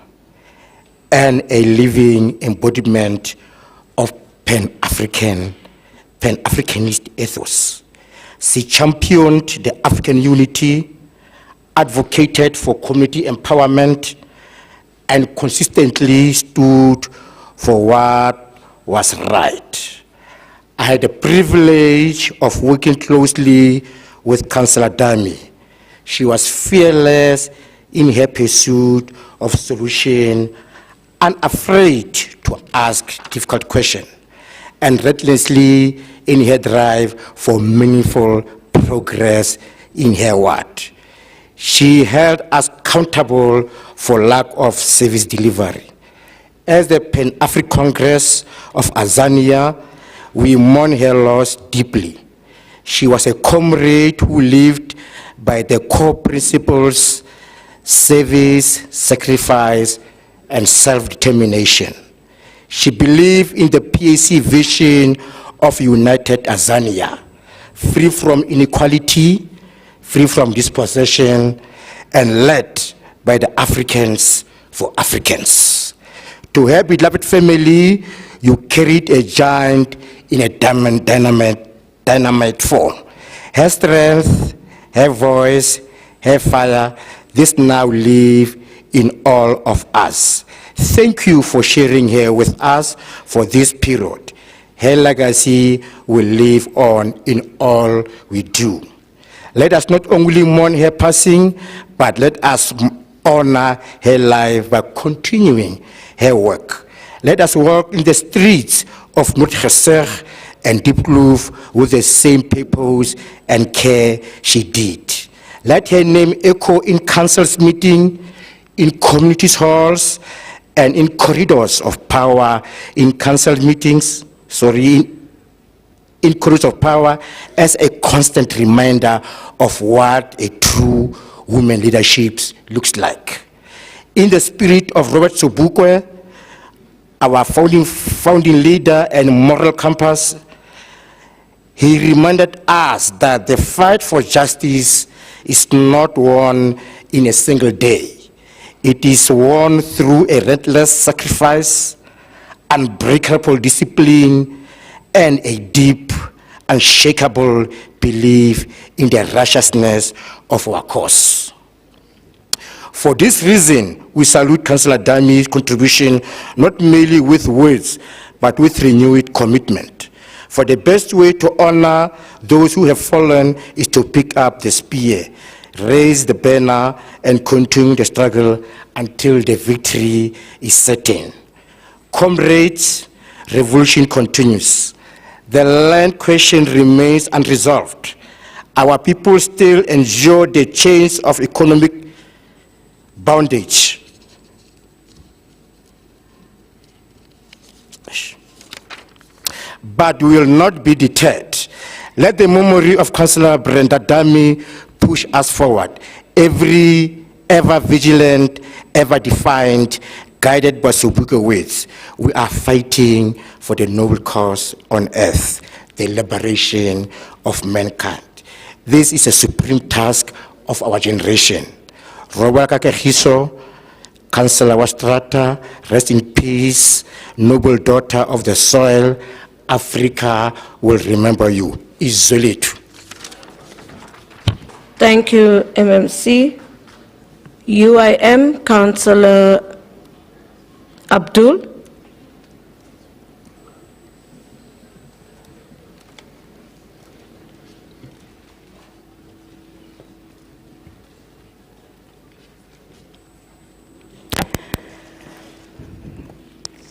and a living embodiment of Pan-Africanist ethos. She championed the African unity, advocated for community empowerment, and consistently stood for what was right. I had the privilege of working closely with Councillor Dammie. She was fearless in her pursuit of solution, unafraid to ask difficult questions, and relentlessly in her drive for meaningful progress in her ward. She held us accountable for lack of service delivery. As the Pan-African Congress of Azania, we mourn her loss deeply. She was a comrade who lived by the core principles: service, sacrifice, and self-determination. She believed in the PAC vision of united Azania, free from inequality, free from dispossession, and led by the Africans for Africans. To her beloved family, you carried a giant in a dynamite form. Her strength, her voice, her fire, this now live in all of us. Thank you for sharing her with us for this period. Her legacy will live on in all we do. Let us not only mourn her passing, but let us honor her life by continuing her work. Let us walk in the streets of Montgesser and Diepkloof with the same purpose and care she did. Let her name echo in council's meeting, in communities halls, and in corridors of power, in council meetings, in corridors of power, as a constant reminder of what a true women leadership looks like. In the spirit of Robert Sobukwe, our founding leader and moral compass, he reminded us that the fight for justice is not won in a single day. It is won through a relentless sacrifice, unbreakable discipline, and a deep, unshakable belief in the righteousness of our cause. For this reason, we salute Councillor Dammie's contribution, not merely with words, but with renewed commitment. For the best way to honor those who have fallen is to pick up the spear, raise the banner, and continue the struggle until the victory is certain. Comrades, revolution continues. The land question remains unresolved. Our people still endure the chains of economic bondage. But we will not be deterred. Let the memory of Councillor Brenda Dammie push us forward. Ever vigilant, ever defiant, guided by Sobukwe words, we are fighting for the noble cause on earth, the liberation of mankind. This is a supreme task of our generation. Robert Kakehiso, Councillor Wastrata, rest in peace, noble daughter of the soil. Africa will remember you. Izolite. Thank you, MMC. UIM, Councillor Abdul.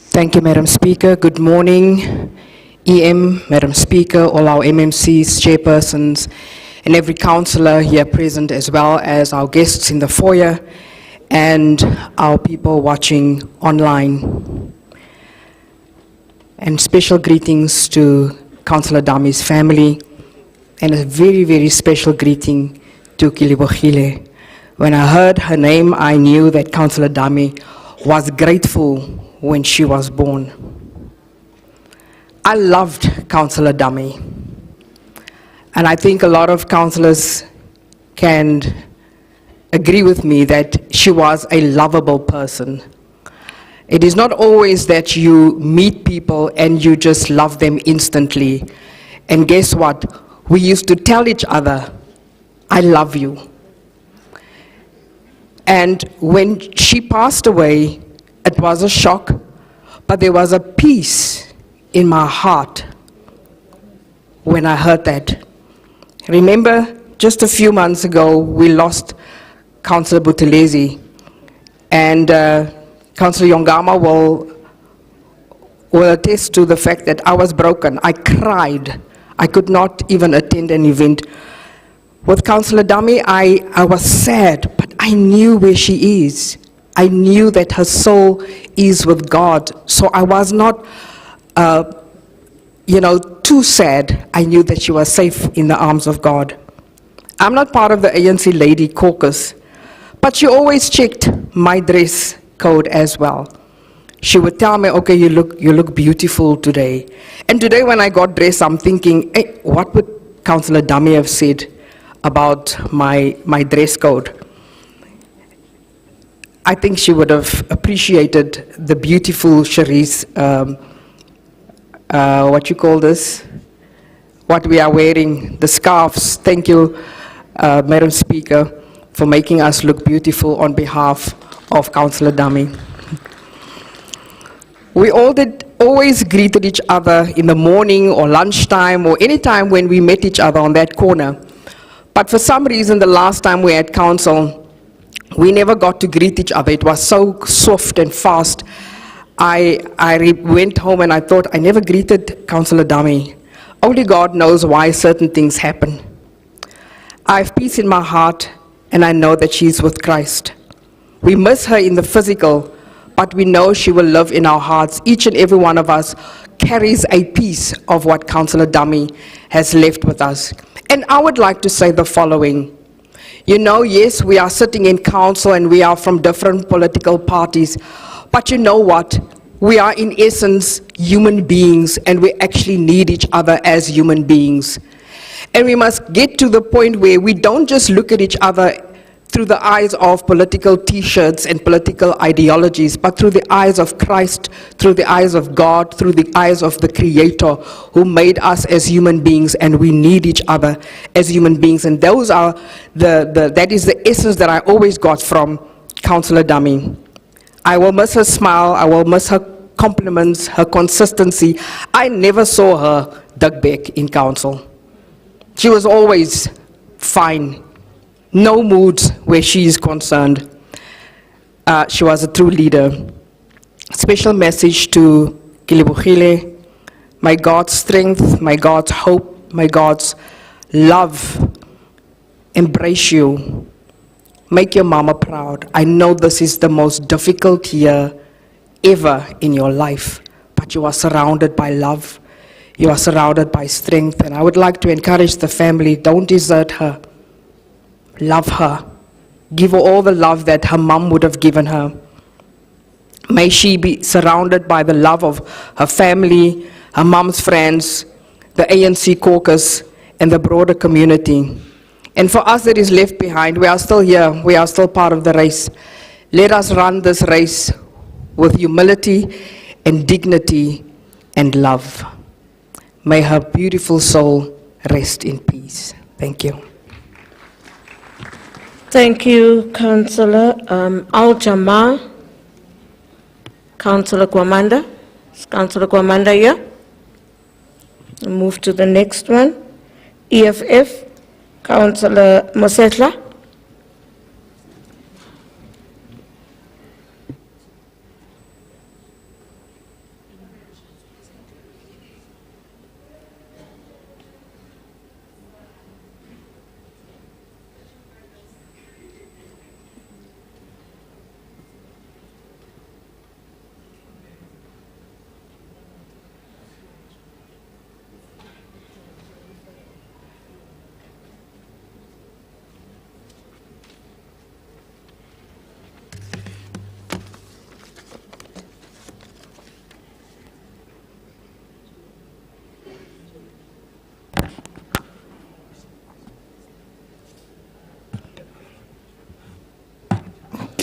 Thank you, Madam Speaker. Good morning, EM, Madam Speaker, all our MMCs, chairpersons, and every councillor here present, as well as our guests in the foyer and our people watching online. And special greetings to Councillor Dammie's family, and a very, very special greeting to Kilibogile. When I heard her name, I knew that Councillor Dammie was grateful when she was born. I loved Councillor Dammie, and I think a lot of councillors can agree with me that she was a lovable person. It is not always that you meet people and you just love them instantly. And guess what? We used to tell each other, I love you. And when she passed away, it was a shock, but there was a peace in my heart when I heard that. Remember, just a few months ago, we lost Councillor Buthelezi, and Councillor Yongama will attest to the fact that I was broken. I cried. I could not even attend an event. With Councillor Dammie, I was sad, but I knew where she is. I knew that her soul is with God. So I was not, too sad. I knew that she was safe in the arms of God. I'm not part of the ANC Lady Caucus, but she always checked my dress code as well. She would tell me, okay, you look beautiful today. And today when I got dressed, I'm thinking, hey, what would Councillor Dammie have said about my dress code? I think she would have appreciated the beautiful cherise what you call this, what we are wearing, the scarves. Thank you, Madam Speaker, for making us look beautiful on behalf of Councillor Dammie. We always greeted each other in the morning or lunchtime or any time when we met each other on that corner. But for some reason, the last time we had council, we never got to greet each other. It was so soft and fast. I went home and I thought, I never greeted Councillor Dammie. Only God knows why certain things happen. I have peace in my heart and I know that she's with Christ. We miss her in the physical, but we know she will live in our hearts. Each and every one of us carries a piece of what Councillor Dammie has left with us. And I would like to say the following. You know, yes, we are sitting in council and we are from different political parties, but you know what? We are in essence human beings and we actually need each other as human beings. And we must get to the point where we don't just look at each other through the eyes of political t-shirts and political ideologies, but through the eyes of Christ, through the eyes of God, through the eyes of the Creator who made us as human beings, and we need each other as human beings. And those are that is the essence that I always got from Councillor Dammie. I will miss her smile, I will miss her compliments, her consistency. I never saw her duck back in council. She was always fine. No moods where she is concerned. She was a true leader. Special message to Cllr. My God's strength, my God's hope, my God's love embrace you. Make your mama proud. I know this is the most difficult year ever in your life, but you are surrounded by love. You are surrounded by strength, and I would like to encourage the family, don't desert her. Love her. Give her all the love that her mom would have given her. May she be surrounded by the love of her family, her mom's friends, the ANC caucus, and the broader community. And for us that is left behind, we are still here, we are still part of the race. Let us run this race with humility and dignity and love. May her beautiful soul rest in peace. Thank you. Thank you, Councillor. Al-Jamal, Councillor Kwamanda. Is Councillor Kwamanda here? We'll move to the next one. EFF, Councillor Mosetla.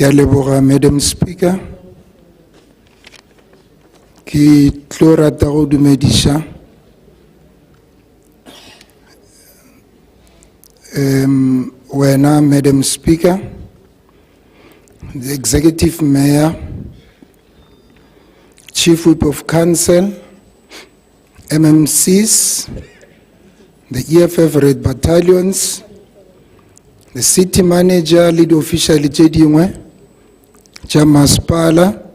Ke a leboga, Madam Speaker. Ke tlo rata go dumedisha wena, Madam Speaker, the Executive Mayor, Chief Whip of Council, MMCs, the EFF Red Battalions, the City Manager, Lead Official Jedingwe, Masipala,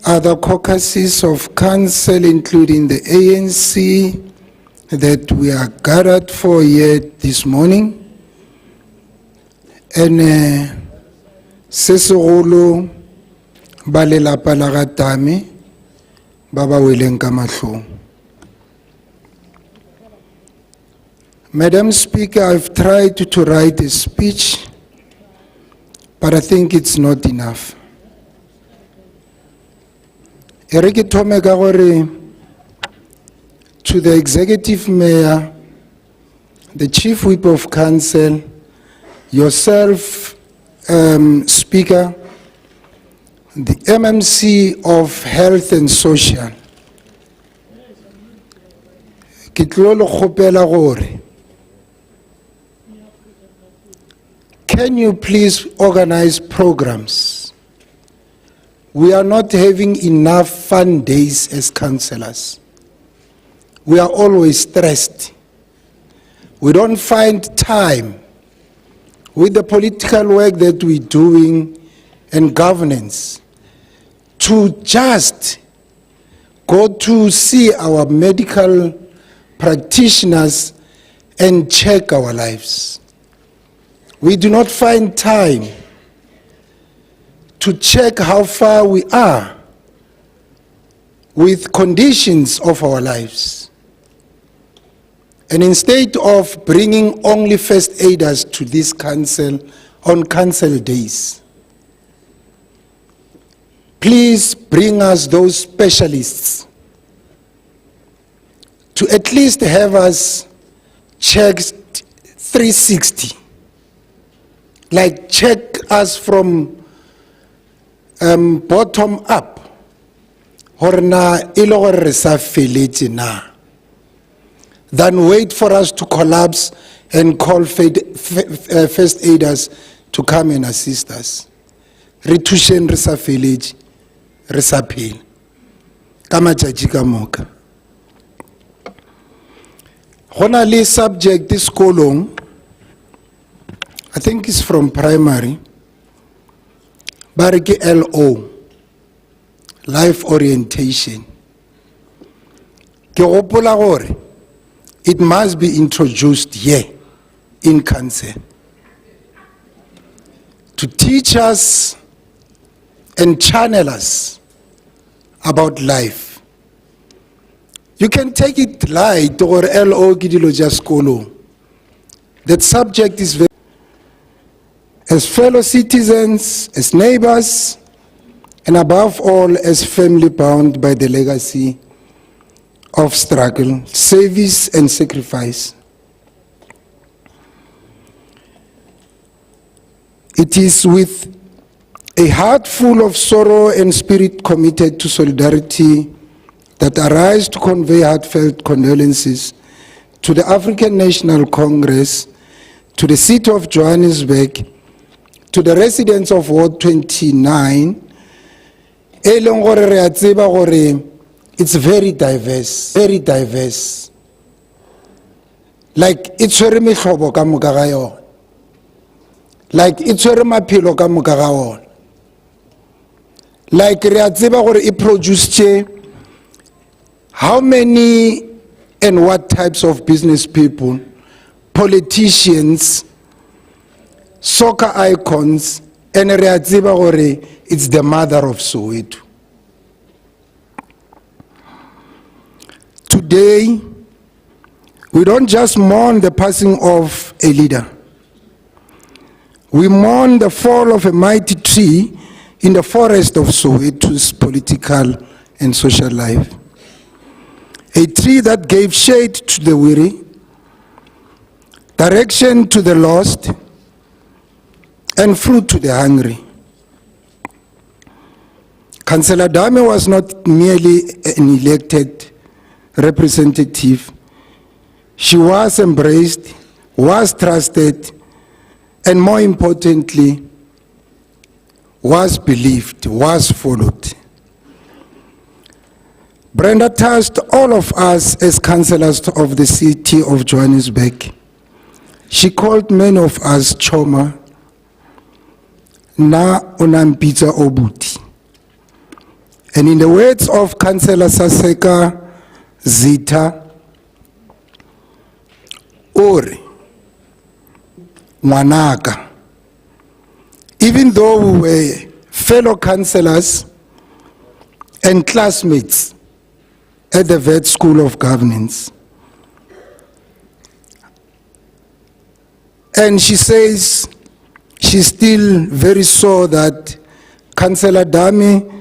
other caucuses of council, including the ANC, that we are gathered for here this morning, and Sesogolo Balelapa la ga Dammie, Baba weleng ka mahlong. Madam Speaker, I've tried to write a speech, but I think it's not enough. Ereke thome ka gore, to the Executive Mayor, the Chief Whip of Council, yourself, Speaker, the MMC of Health and Social, ke tlo le kgopela gore, can you please organize programs? We are not having enough fun days as councillors. We are always stressed. We don't find time with the political work that we're doing and governance to just go to see our medical practitioners and check our lives. We do not find time to check how far we are with conditions of our lives. And instead of bringing only first aiders to this council on council days, please bring us those specialists to at least have us checked 360. Like check us from bottom up. Than wait for us to collapse and call first aiders to come and assist us. Retushen resa village, resa pil. Kama jaji ka moka. Hona le subject this kolong, I think it's from primary. Bariki LO, life orientation. Ke gopola gore it must be introduced here in council to teach us and channel us about life. You can take it light or LO gidilo just kolo. That subject is very, as fellow citizens, as neighbors, and above all as family bound by the legacy of struggle, service, and sacrifice. It is with a heart full of sorrow and spirit committed to solidarity that I rise to convey heartfelt condolences to the African National Congress, to the city of Johannesburg, to the residents of Ward 29, it's very diverse, very diverse. Like it's very mihlobo ka moka ga yona. Like it's very maphelo ka moka ga ona. Like re a tseba gore e produce how many and what types of business people, politicians, soccer icons, and re a tseba gore it's the mother of Soweto. Today, we don't just mourn the passing of a leader. We mourn the fall of a mighty tree in the forest of Soweto's political and social life. A tree that gave shade to the weary, direction to the lost, and fruit to the hungry. Councillor Dammie was not merely an elected representative. She was embraced, was trusted, and more importantly, was believed, was followed. Brenda touched all of us as councillors of the city of Johannesburg. She called many of us choma, na unampita obuti. And in the words of Councillor Saseka Zita, Ori, Mwanaka. Even though we were fellow councillors and classmates at the Vet School of Governance. And she says she's still very sore that Councillor Dammie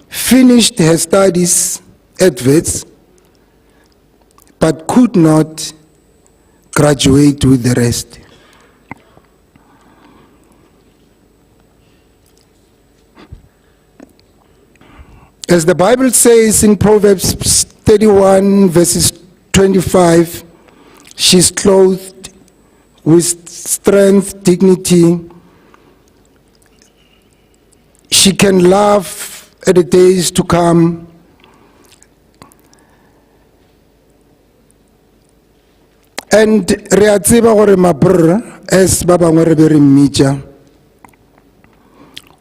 finished her studies at Vets, but could not graduate with the rest. As the Bible says in Proverbs 31 verses 25, she's clothed with strength, dignity. She can laugh at the days to come. And re a tseba gore Mabr, as ba bangwe re be re mmitša,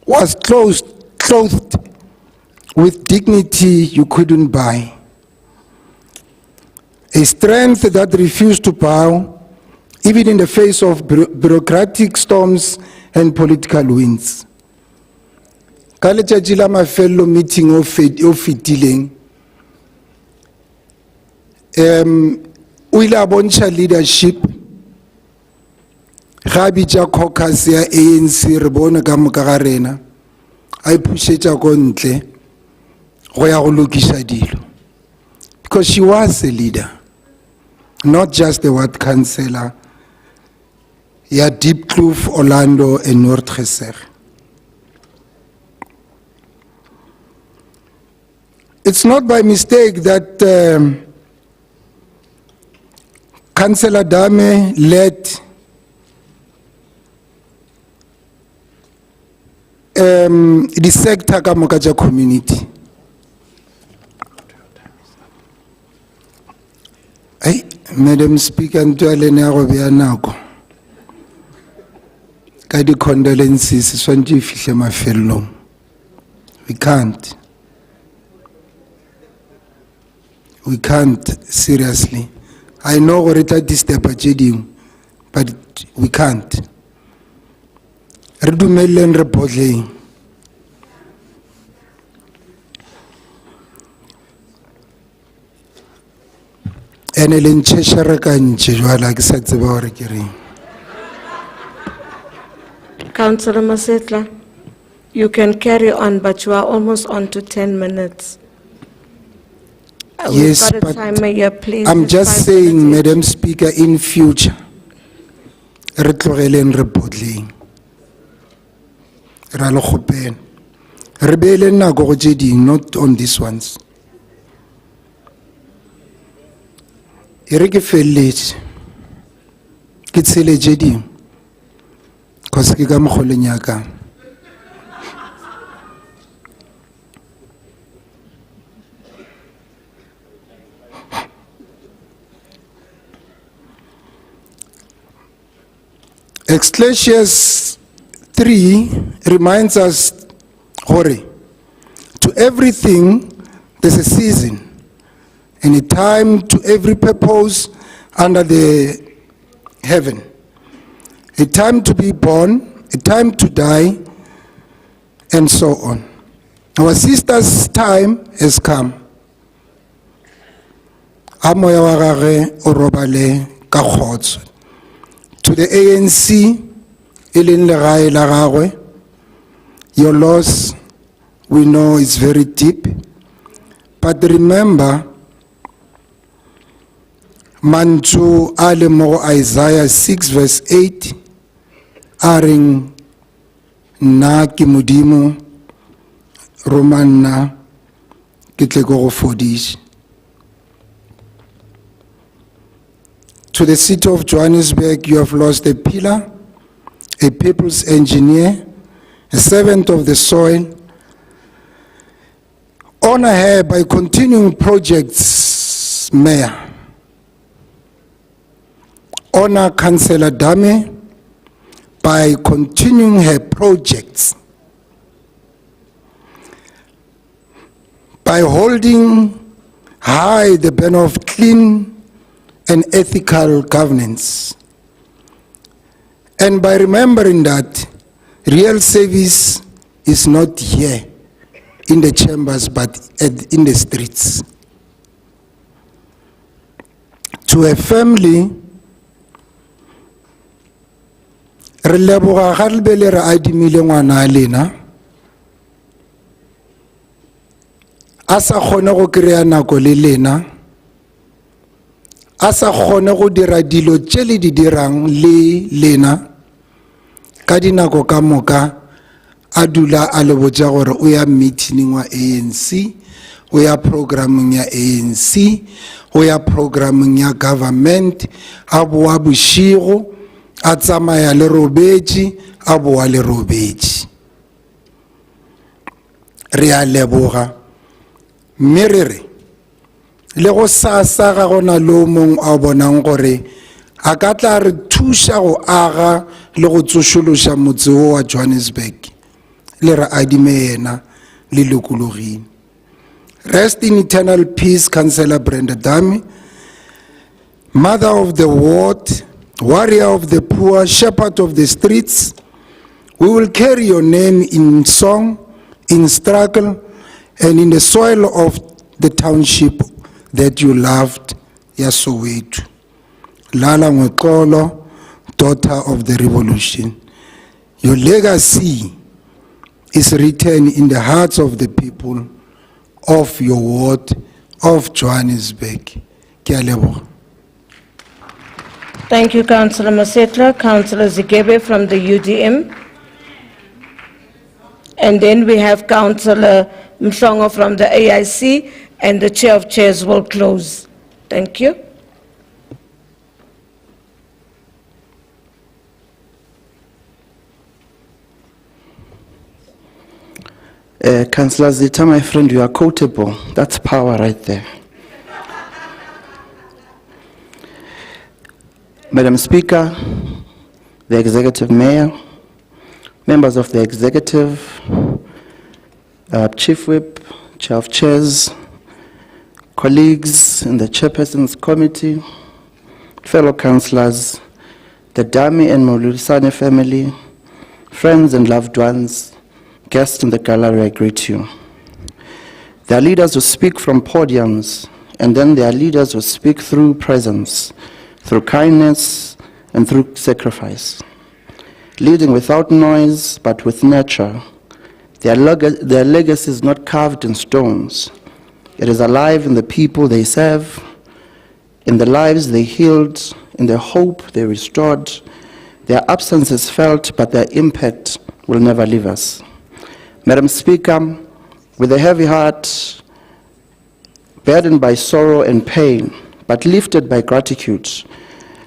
was clothed with dignity you couldn't buy. A strength that refused to bow, even in the face of bureaucratic storms and political winds. Ka letšatši la mafelelo meeting o fetileng, o ile a bontšha leadership, ga bitša caucus ya ANC re bone ka moka ga rena, a iphušetša ko ntle go ya go lokiša dilo. Because she was a leader, not just a ward councillor, ya Diepkloof, Orlando and North Geseg. It's not by mistake that Councillor Dammie led the sector ka moka tša community. Hey, Madam Speaker, ntwa le ne go bea nako ka di condolences swantse fihle mafelelong. We can't. We can't, seriously. I know gore tla disturb tše dingwe, but we can't. Re dumeleng re botleng. Ene le ntšhešere ka ntše jwala ke sa tseba gore ke reng. Councillor Masetla, you can carry on, but you are almost on to 10 minutes. We've Yes, got a but timer here, please. I'm It's just 5 saying, minutes. Madam Speaker, in future, re tlogeleng re botleng. Ra le kgopela. Re beele nako go tše ding, not on these ones. E re ke feleletše, ke tshele tše ding, because ke ka mokgwa le nyakang. Ecclesiastes 3 reminds us, Hore, to everything there's a season and a time to every purpose under the heaven. A time to be born, a time to die, and so on. Our sister's time has come. Amoya wa gage o robale ka kgotso. To the ANC, eleng legae la gagwe, your loss, we know is very deep. But remember, Manchu ale mo Isaiah 6 verse 8, aring na ki modimo, Roman na ke tle go go fodiša. To the city of Johannesburg, you have lost a pillar, a people's engineer, a servant of the soil. Honor her by continuing projects, Mayor. Honor Councillor Dammie by continuing her projects, by holding high the banner of clean and ethical governance, and by remembering that real service is not here in the chambers but in the streets. To a family, re leboga ga le be le re adimile ngwana lena a sa kgone go kry-a nako le lena, a sa kgone go dira dilo tše le di dirang le lena ka dinako ka moka a dula a le botša gore o ya meeting wa ANC, o ya programming ya ANC, o ya programming ya government, a boa bošigo, a tsamaya le robetše, a boa le robetše. Re a leboga, mme re re, le go sasa ga gona le o mongwe a bonang gore a ka tla re thuša go aga le go tsošološa motse wo wa Johannesburg, le re adime yena le lokologile. Rest in eternal peace, Councillor Brenda Dammie, mother of the ward, warrior of the poor, shepherd of the streets. We will carry your name in song, in struggle, and in the soil of the township that you loved, Yasowetu. Lala Ngxoxolo, daughter of the revolution. Your legacy is written in the hearts of the people of your ward of Johannesburg. Ke a leboga. Thank you, Councillor Masetla. Councillor Zigebe from the UDM. And then we have Councillor Mhlongo from the AIC, and the Chair of Chairs will close. Thank you. Councillor Zita, my friend, you are quotable. That's power right there. Madam Speaker, the Executive Mayor, members of the Executive, Chief Whip, Chair of Chairs, colleagues in the Chairperson's Committee, fellow councillors, the Dammie and Molulisane family, friends and loved ones, guests in the gallery, I greet you. There are leaders who speak from podiums, and then there are leaders who speak through presence, through kindness, and through sacrifice. Leading without noise, but with nurture. Their legacy is not carved in stones. It is alive in the people they serve, in the lives they healed, in the hope they restored. Their absence is felt, but their impact will never leave us. Madam Speaker, with a heavy heart, burdened by sorrow and pain, but lifted by gratitude.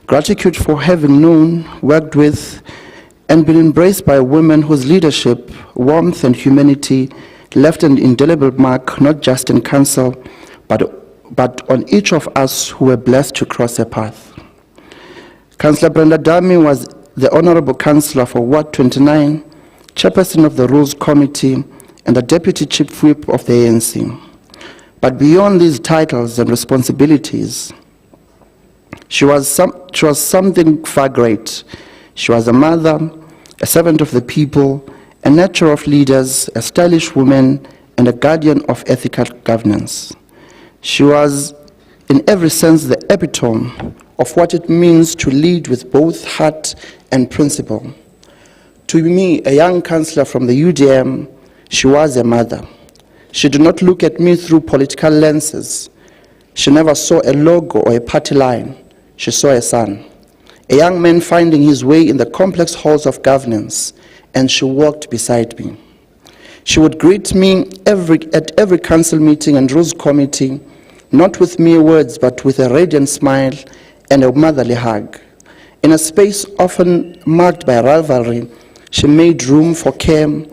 Gratitude for having known, worked with, and been embraced by women whose leadership, warmth, and humanity left an indelible mark not just in council, but on each of us who were blessed to cross their path. Councillor Brenda Dammie was the Honourable Councillor for Ward 29, Chairperson of the Rules Committee, and the Deputy Chief Whip of the ANC. But beyond these titles and responsibilities, she was something far great. She was a mother, a servant of the people, a nurturer of leaders, a stylish woman, and a guardian of ethical governance. She was, in every sense, the epitome of what it means to lead with both heart and principle. To me, a young councillor from the UDM, she was a mother. She did not look at me through political lenses. She never saw a logo or a party line. She saw a son, a young man finding his way in the complex halls of governance, and she walked beside me. She would greet me at every council meeting and rules committee, not with mere words, but with a radiant smile and a motherly hug. In a space often marked by rivalry, she made room for care.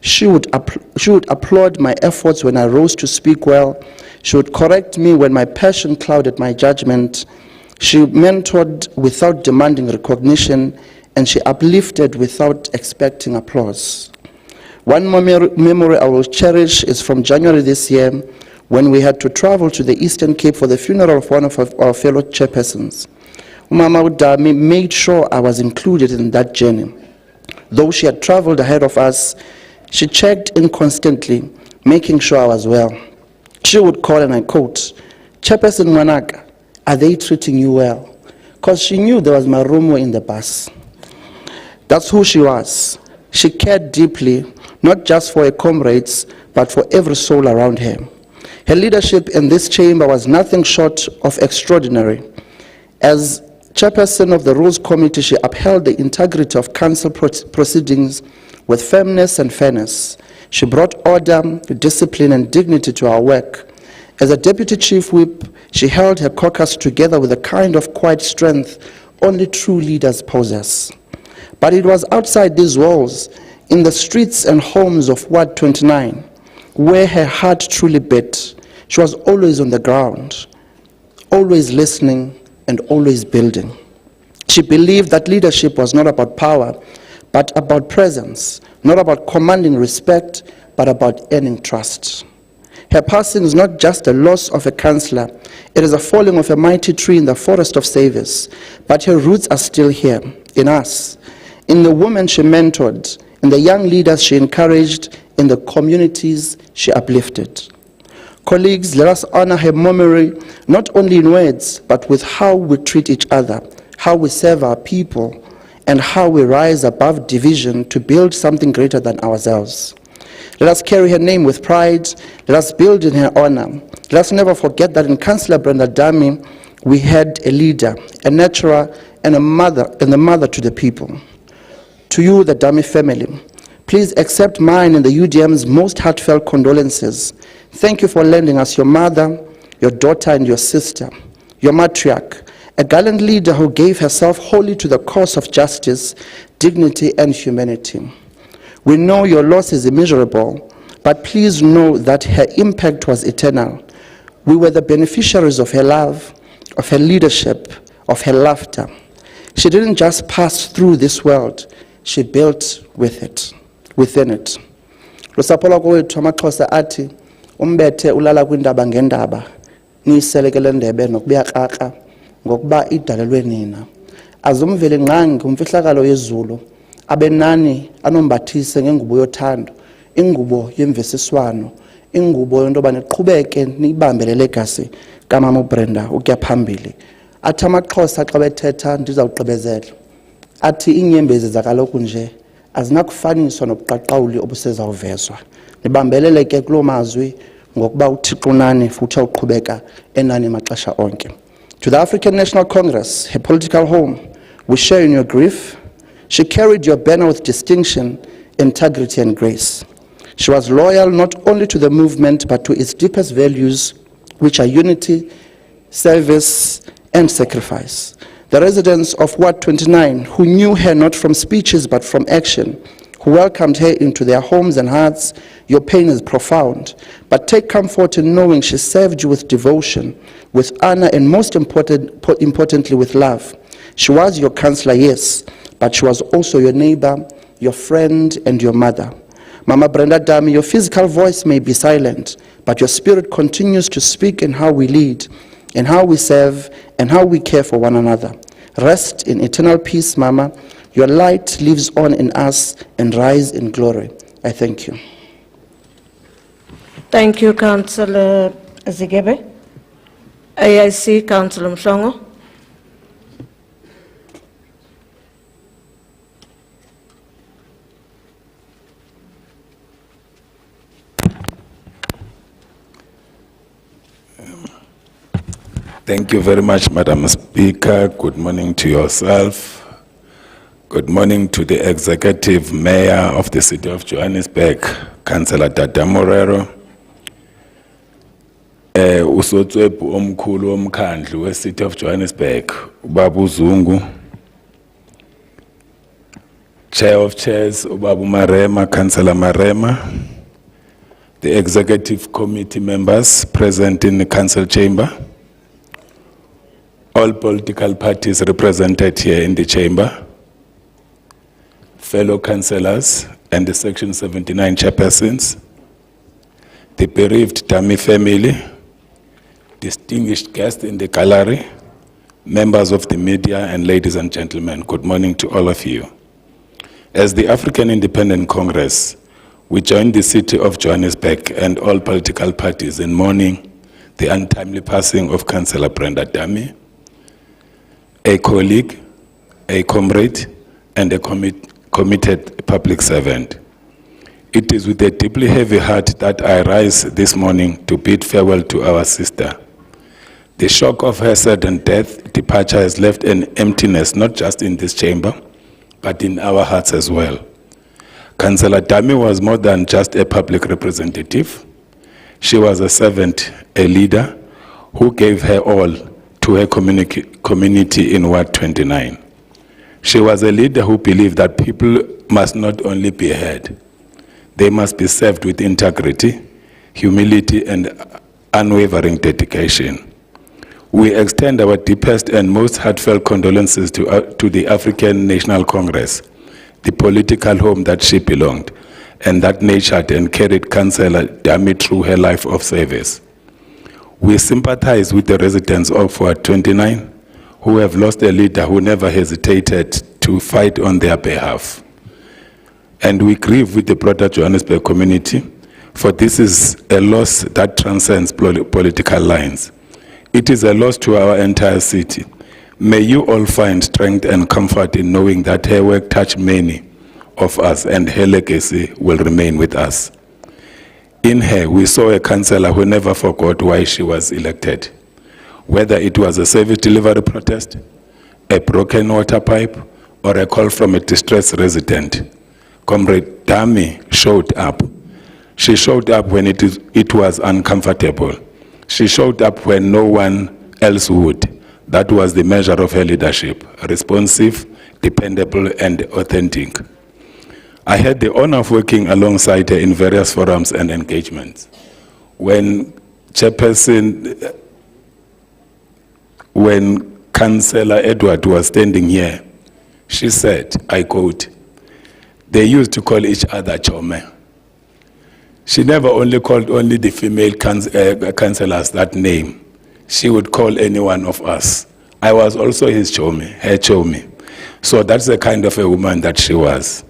She would applaud my efforts when I rose to speak well. She would correct me when my passion clouded my judgment. She mentored without demanding recognition, and she uplifted without expecting applause. One memory I will cherish is from January this year, when we had to travel to the Eastern Cape for the funeral of one of our fellow chairpersons. Mama Dammie made sure I was included in that journey. Though she had traveled ahead of us, she checked in constantly, making sure I was well. She would call and I quote, "Chairperson Manaka, are they treating you well?" Because she knew there was Marumo in the bus. That's who she was. She cared deeply, not just for her comrades, but for every soul around her. Her leadership in this chamber was nothing short of extraordinary. As Chairperson of the Rules Committee, she upheld the integrity of council proceedings with firmness and fairness. She brought order, discipline, and dignity to our work. As a Deputy Chief Whip, she held her caucus together with a kind of quiet strength only true leaders possess. But it was outside these walls, in the streets and homes of Ward 29, where her heart truly beat. She was always on the ground, always listening and always building. She believed that leadership was not about power, but about presence, not about commanding respect, but about earning trust. Her passing is not just a loss of a councillor, it is a falling of a mighty tree in the forest of service, but her roots are still here, in us, in the women she mentored, in the young leaders she encouraged, in the communities she uplifted. Colleagues, let us honor her memory, not only in words, but with how we treat each other, how we serve our people, and how we rise above division to build something greater than ourselves. Let us carry her name with pride. Let us build in her honor. Let us never forget that in Councillor Brenda Dammie, we had a leader, a nurturer, and a mother to the people. To you, the Dammie family, please accept mine and the UDM's most heartfelt condolences. Thank you for lending us your mother, your daughter, and your sister, your matriarch, a gallant leader who gave herself wholly to the cause of justice, dignity, and humanity. We know your loss is immeasurable, but please know that her impact was eternal. We were the beneficiaries of her love, of her leadership, of her laughter. She didn't just pass through this world, she built within it. Lusaphola kwethu amaXhosa athi umbethe ulala kwindaba ngendaba niyiselekele ndebe nokubuya kraka ngokuba idalelwe nina. Azumvele nqangi umfihlakalo yezulu abenani anombathise ngengubo yothando, ingubo yemvisiswano, ingubo yonto baniqhubeke nibambe legacy kamama uBrenda ukuya phambili. Athi amaXhosa xa bethetha ndizawugqibezela. Athi iinyembezi zakaloku nje azinakufaniswa nobuqaqawuli obusezawuvezwa. Nibambelele ke kuloo mazwi ngokuba uThixo nani futhi uqhubeka enani maxesha onke. To the African National Congress, her political home, we share in your grief. She carried your banner with distinction, integrity, and grace. She was loyal not only to the movement, but to its deepest values, which are unity, service, and sacrifice. The residents of Ward 29, who knew her not from speeches, but from action, who welcomed her into their homes and hearts, your pain is profound. But take comfort in knowing she served you with devotion, with honor, and most importantly, with love. She was your councillor, yes, but she was also your neighbor, your friend, and your mother. Mama Brenda Dammie, your physical voice may be silent, but your spirit continues to speak in how we lead, in how we serve, and how we care for one another. Rest in eternal peace, Mama. Your light lives on in us and rise in glory. I thank you. Thank you, Councillor Zigebe. AIC, Councillor Mhlongo. Thank you very much, Madam Speaker. Good morning to yourself. Good morning to the Executive Mayor of the City of Johannesburg, Councillor Dada Morero. Usotswepu omkhulu omkhandlu we City of Johannesburg, Ubabu Zungu. Chair of Chairs, Ubabu Marema, Councillor Marema. The Executive Committee members present in the Council Chamber. All political parties represented here in the chamber, fellow councillors and the Section 79 chairpersons, the bereaved Dammie family, distinguished guests in the gallery, members of the media, and ladies and gentlemen, good morning to all of you. As the African Independent Congress, we join the City of Johannesburg and all political parties in mourning the untimely passing of Councillor Brenda Dammie, a colleague, a comrade, and a committed public servant. It is with a deeply heavy heart that I rise this morning to bid farewell to our sister. The shock of her sudden departure has left an emptiness, not just in this chamber, but in our hearts as well. Councillor Dammie was more than just a public representative. She was a servant, a leader, who gave her all to her community in Ward 29. She was a leader who believed that people must not only be heard, they must be served with integrity, humility, and unwavering dedication. We extend our deepest and most heartfelt condolences to the African National Congress, the political home that she belonged, and that nurtured and carried Councillor Dammie through her life of service. We sympathize with the residents of Ward 29 who have lost a leader who never hesitated to fight on their behalf. And we grieve with the broader Johannesburg community, for this is a loss that transcends political lines. It is a loss to our entire city. May you all find strength and comfort in knowing that her work touched many of us and her legacy will remain with us. In her, we saw a councillor who never forgot why she was elected. Whether it was a service delivery protest, a broken water pipe, or a call from a distressed resident, Comrade Dammie showed up. She showed up when it was uncomfortable. She showed up when no one else would. That was the measure of her leadership: responsive, dependable, and authentic. I had the honor of working alongside her in various forums and engagements. When Councillor Edward was standing here, she said, I quote, "They used to call each other Chome." She never only called only the female councillors that name. She would call any one of us. I was also his Chome, her Chome. So that's the kind of a woman that she was.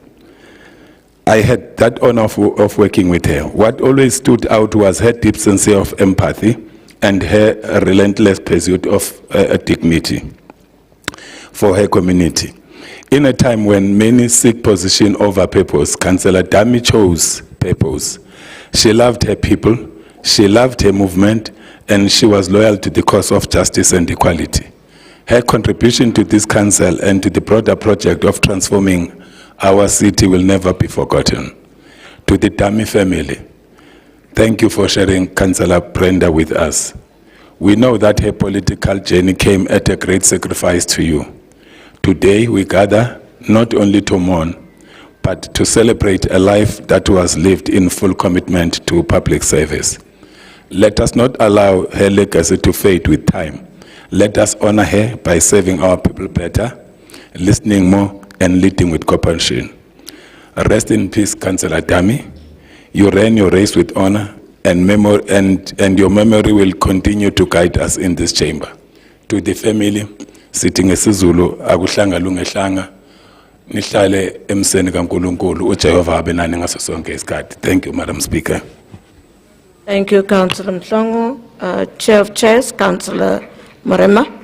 I had that honor of working with her. What always stood out was her deep sense of empathy and her relentless pursuit of dignity for her community. In a time when many seek position over purpose, Councillor Dammie chose purpose. She loved her people, she loved her movement, and she was loyal to the cause of justice and equality. Her contribution to this council and to the broader project of transforming our city will never be forgotten. To the Dammie family, thank you for sharing Councillor Brenda with us. We know that her political journey came at a great sacrifice to you. Today we gather not only to mourn, but to celebrate a life that was lived in full commitment to public service. Let us not allow her legacy to fade with time. Let us honor her by serving our people better, listening more, and leading with compassion. Rest in peace, Councillor Dammie. You ran your race with honor, and your memory will continue to guide us in this chamber. To the family, sitting esiZulu, akuhlanga lungehlanga, nihlale emseni kaNkulunkulu, uJehova abe nani ngaso sonke isikhathi. Thank you, Madam Speaker. Thank you, Councillor Mhlongo. Chair of Chairs, Councillor Morema.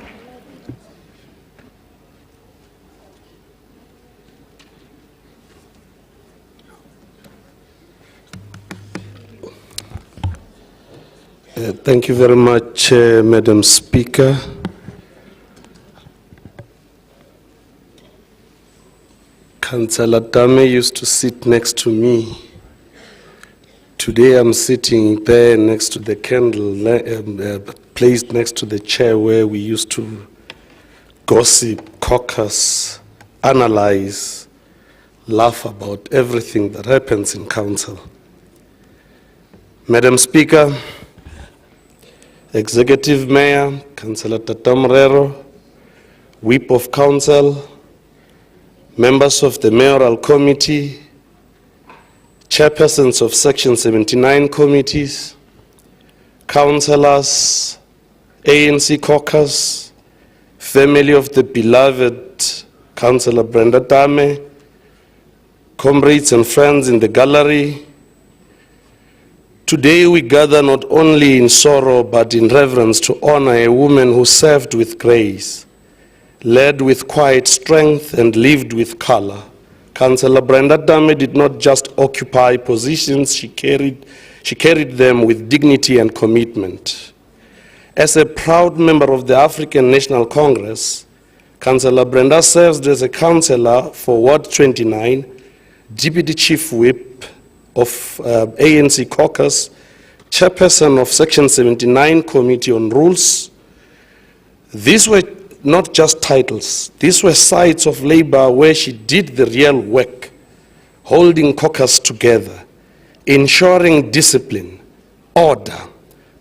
Thank you very much, Madam Speaker. Councillor Dammie used to sit next to me. Today I'm sitting there next to the candle, placed next to the chair where we used to gossip, caucus, analyze, laugh about everything that happens in council. Madam Speaker, Executive Mayor, Councillor Tatamrero, Whip of Council, members of the Mayoral Committee, chairpersons of Section 79 committees, councillors, ANC caucus, family of the beloved Councillor Brenda Dammie, comrades and friends in the gallery. Today we gather not only in sorrow but in reverence to honor a woman who served with grace, led with quiet strength, and lived with color. Councillor Brenda Dammie did not just occupy positions, she carried them with dignity and commitment. As a proud member of the African National Congress, Councillor Brenda serves as a councillor for Ward 29, Deputy Chief Whip of ANC Caucus, Chairperson of Section 79 Committee on Rules. These were not just titles, these were sites of labor where she did the real work, holding caucus together, ensuring discipline, order,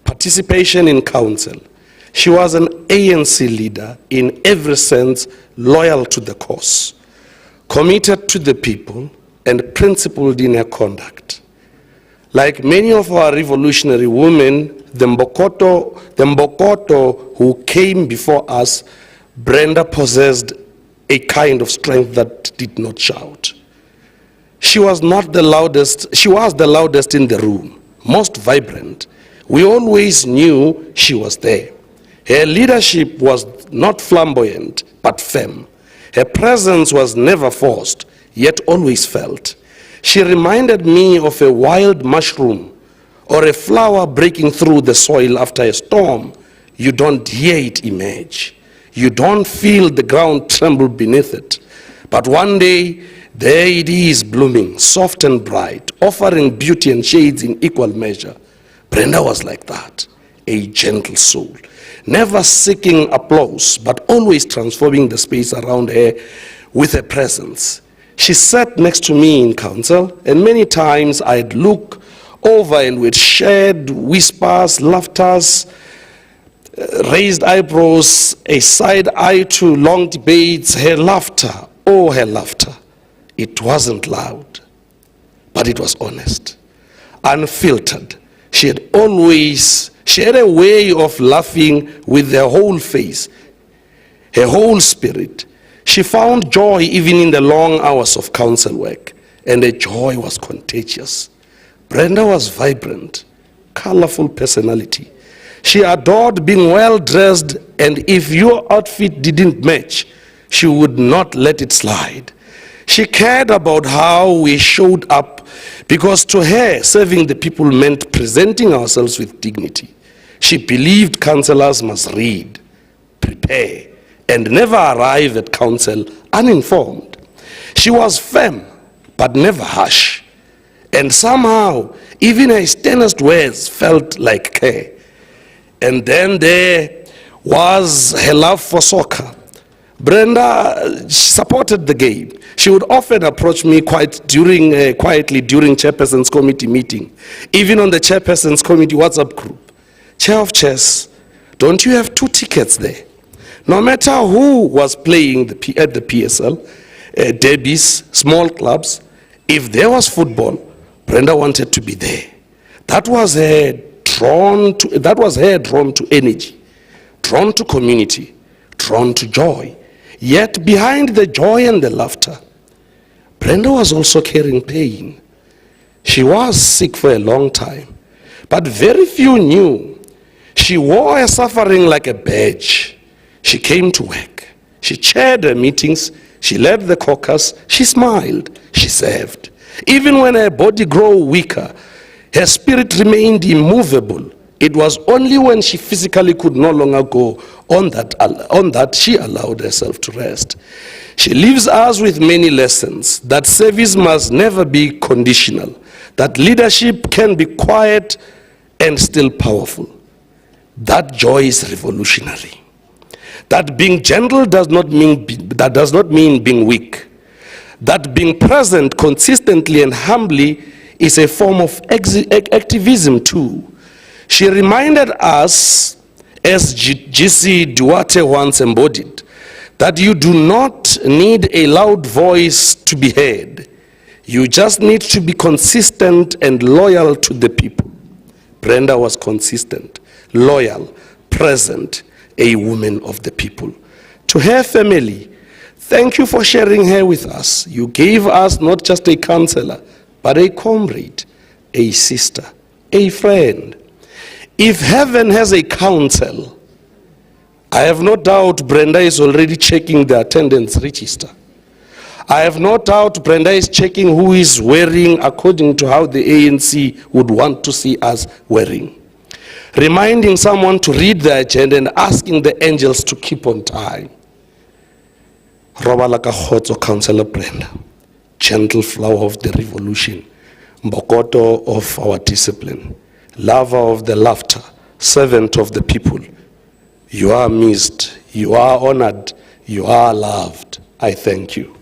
participation in council. She was an ANC leader in every sense, loyal to the cause, committed to the people, and principled in her conduct. Like many of our revolutionary women, the Mbokoto who came before us, Brenda possessed a kind of strength that did not shout. She was not the loudest, she was the loudest in the room, most vibrant. We always knew she was there. Her leadership was not flamboyant, but firm. Her presence was never forced, yet always felt. She reminded me of a wild mushroom or a flower breaking through the soil after a storm. You don't hear it emerge. You don't feel the ground tremble beneath it. But one day, there it is blooming, soft and bright, offering beauty and shades in equal measure. Brenda was like that, a gentle soul, never seeking applause, but always transforming the space around her with her presence. She sat next to me in council, and many times I'd look over and we'd shared whispers, laughters, raised eyebrows, a side eye to long debates, her laughter, oh, her laughter. It wasn't loud, but it was honest, unfiltered. She had a way of laughing with her whole face, her whole spirit. She found joy even in the long hours of council work, and the joy was contagious. Brenda was vibrant, colorful personality. She adored being well-dressed, and if your outfit didn't match, she would not let it slide. She cared about how we showed up, because to her, serving the people meant presenting ourselves with dignity. She believed councillors must read, prepare, and never arrive at council uninformed. She was firm, but never harsh. And somehow, even her sternest words felt like care. And then there was her love for soccer. Brenda supported the game. She would often approach me quietly during Chairperson's Committee meeting, even on the Chairperson's Committee WhatsApp group. Chair of Chairs, don't you have 2 tickets there? No matter who was playing at the PSL, derbies, small clubs, if there was football, Brenda wanted to be there. That was her drawn to energy, drawn to community, drawn to joy. Yet behind the joy and the laughter, Brenda was also carrying pain. She was sick for a long time, but very few knew. She wore her suffering like a badge. She came to work. She chaired her meetings. She led the caucus. She smiled. She served. Even when her body grew weaker, her spirit remained immovable. It was only when she physically could no longer go on that she allowed herself to rest. She leaves us with many lessons, that service must never be conditional, that leadership can be quiet and still powerful. That joy is revolutionary. That being gentle does not mean being weak. That being present consistently and humbly is a form of activism too. She reminded us, as G.C. Duarte once embodied, that you do not need a loud voice to be heard. You just need to be consistent and loyal to the people. Brenda was consistent, loyal, present, a woman of the people. To her family, thank you for sharing her with us. You gave us not just a counselor, but a comrade, a sister, a friend. If heaven has a council, I have no doubt Brenda is already checking the attendance register. I have no doubt Brenda is checking who is wearing according to how the ANC would want to see us wearing. reminding someone to read the agenda and asking the angels to keep on time. Robala ka kgotso, Councillor Brenda, gentle flower of the revolution, Mbokoto of our discipline, lover of the laughter, servant of the people. You are missed, you are honored, you are loved. I thank you.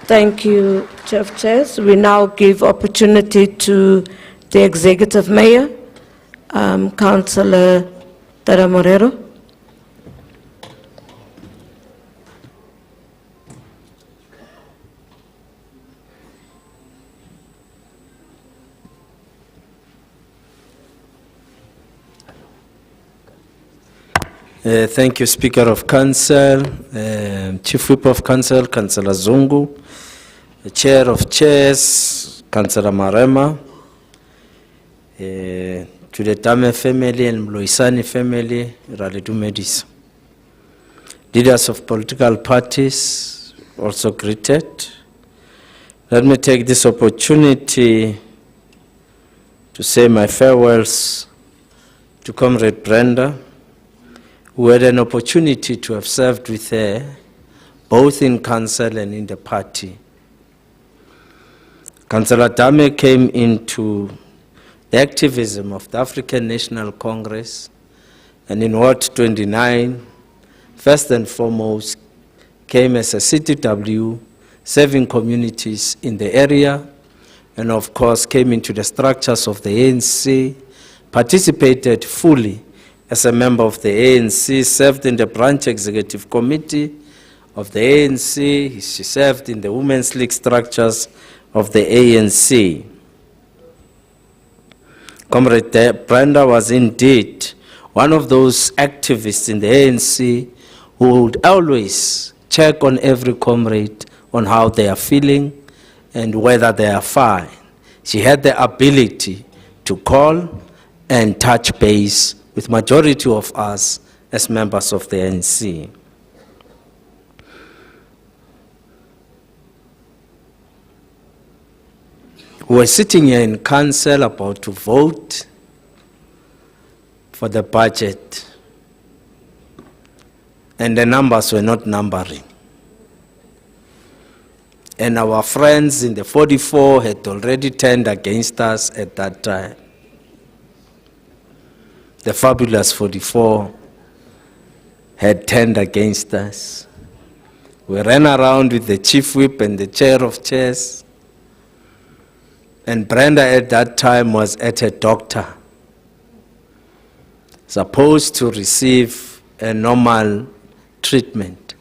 Thank you, Chair of Chairs. We now give opportunity to the Executive Mayor, Councillor Tara Morero. Thank you, Speaker of Council, Chief Whip of Council, Councillor Zungu, Chair of Chairs, Councillor Marema, to the Dammie family and Mloisani family, Raledu Medis. Leaders of political parties also greeted. Let me take this opportunity to say my farewells to Comrade Brenda, who had an opportunity to have served with her, both in council and in the party. Councillor Dammie came into the activism of the African National Congress, and in Ward 29, first and foremost, came as a CTW, serving communities in the area, and of course came into the structures of the ANC, participated fully as a member of the ANC, served in the branch executive committee of the ANC. She served in the Women's League structures of the ANC. Comrade Brenda was indeed one of those activists in the ANC who would always check on every comrade on how they are feeling and whether they are fine. She had the ability to call and touch base with majority of us as members of the ANC. We were sitting here in council about to vote for the budget, and the numbers were not numbering. And our friends in the 44 had already turned against us at that time. The fabulous 44 had turned against us. We ran around with the chief whip and the chair of chairs. And Brenda at that time was at a doctor, supposed to receive a normal treatment.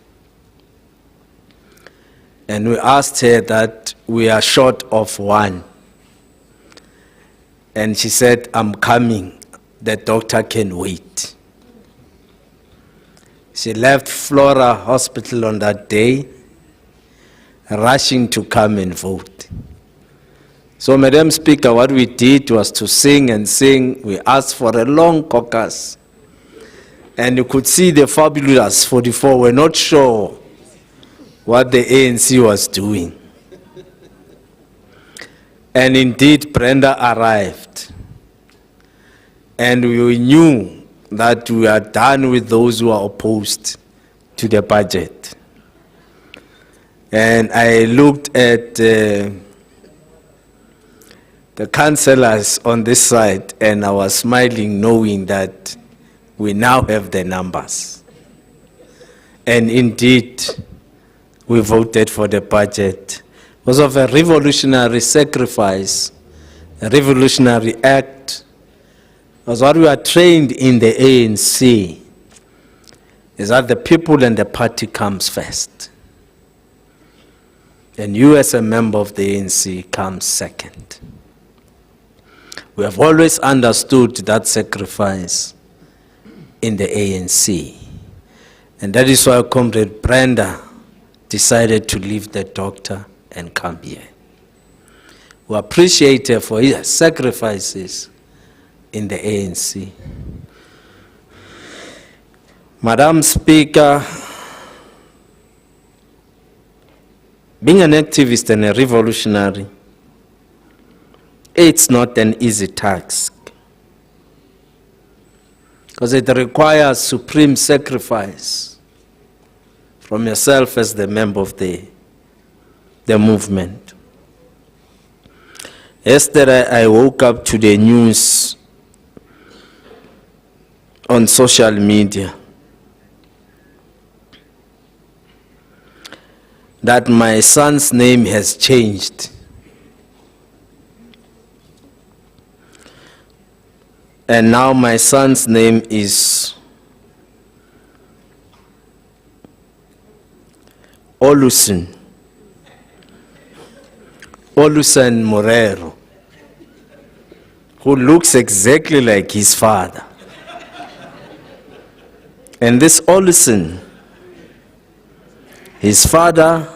And we asked her that we are short of one. And she said, I'm coming. The doctor can wait. She left Flora Hospital on that day, rushing to come and vote. So, Madam Speaker, what we did was to sing and sing. We asked for a long caucus. And you could see the fabulous 44 were not sure what the ANC was doing. And indeed, Brenda arrived. And we knew that we are done with those who are opposed to the budget. And I looked at the councillors on this side, and I was smiling, knowing that we now have the numbers. And indeed, we voted for the budget. It was of a revolutionary sacrifice, a revolutionary act. It was what we are trained in the ANC, is that the people and the party comes first. And you as a member of the ANC comes second. We have always understood that sacrifice in the ANC. And that is why Comrade Brenda decided to leave the doctor and come here. We appreciate her for her sacrifices in the ANC. Madam Speaker, being an activist and a revolutionary, it's not an easy task. because it requires supreme sacrifice from yourself as the member of the movement. Yesterday I woke up to the news on social media that my son's name has changed. And now my son's name is Olusen Morero, who looks exactly like his father. And this Olusen, his father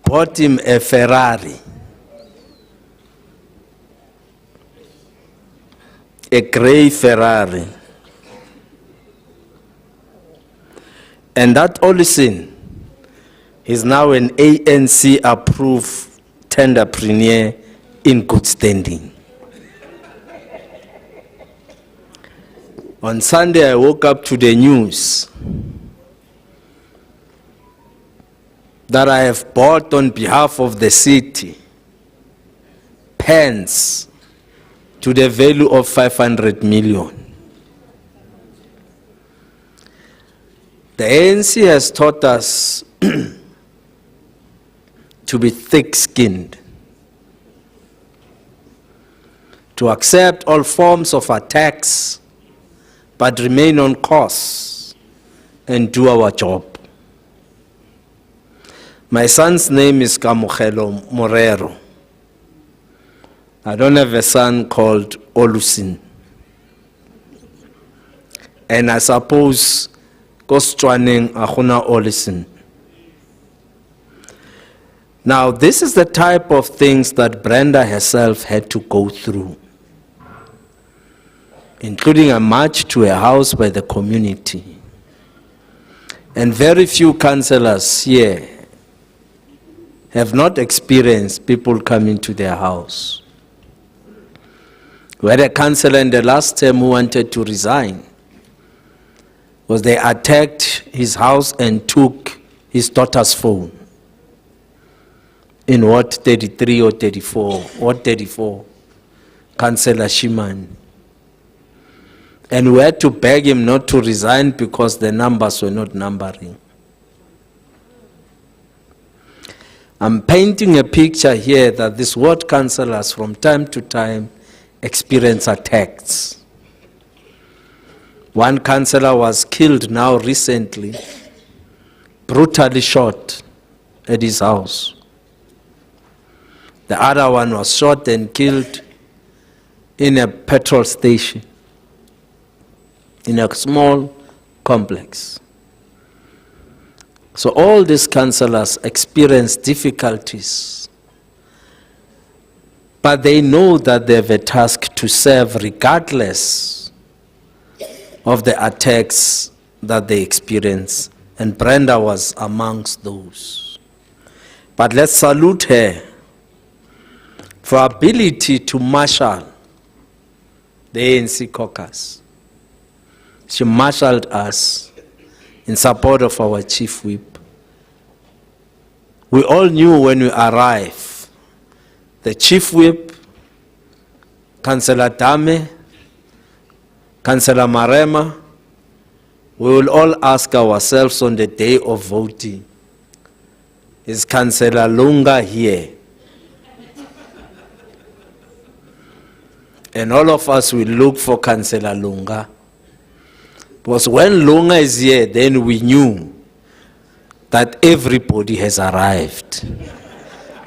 bought him a Ferrari, a gray Ferrari. And that Olusen is now an ANC-approved tenderpreneur in good standing. On Sunday, I woke up to the news that I have bought on behalf of the city pens to the value of 500 million. The ANC has taught us to be thick-skinned, to accept all forms of attacks, but remain on course and do our job. My son's name is Kamohelo Morero. I don't have a son called Olusen. And I suppose Kostwaning Ahuna Olusen. Now, this is the type of things that Brenda herself had to go through, including a march to a house by the community. And very few councillors here have not experienced people coming to their house. We had a councillor in the last term who wanted to resign because they attacked his house and took his daughter's phone. In Ward 33 or 34, Ward 34, Councillor Shiman. And we had to beg him not to resign because the numbers were not numbering. I'm painting a picture here that these ward councillors from time to time experience attacks. One councillor was killed now recently, brutally shot at his house. The other one was shot and killed in a petrol station, in a small complex. So all these councillors experience difficulties, but they know that they have a task to serve regardless of the attacks that they experience. And Brenda was amongst those. But let's salute her for her ability to marshal the ANC caucus. She marshaled us in support of our chief whip. We all knew when we arrived, the chief whip, Councillor Dammie, Councillor Marema, we will all ask ourselves on the day of voting, is Councillor Lunga here? And all of us will look for Councillor Lunga. Because when Lunga is here, then we knew that everybody has arrived.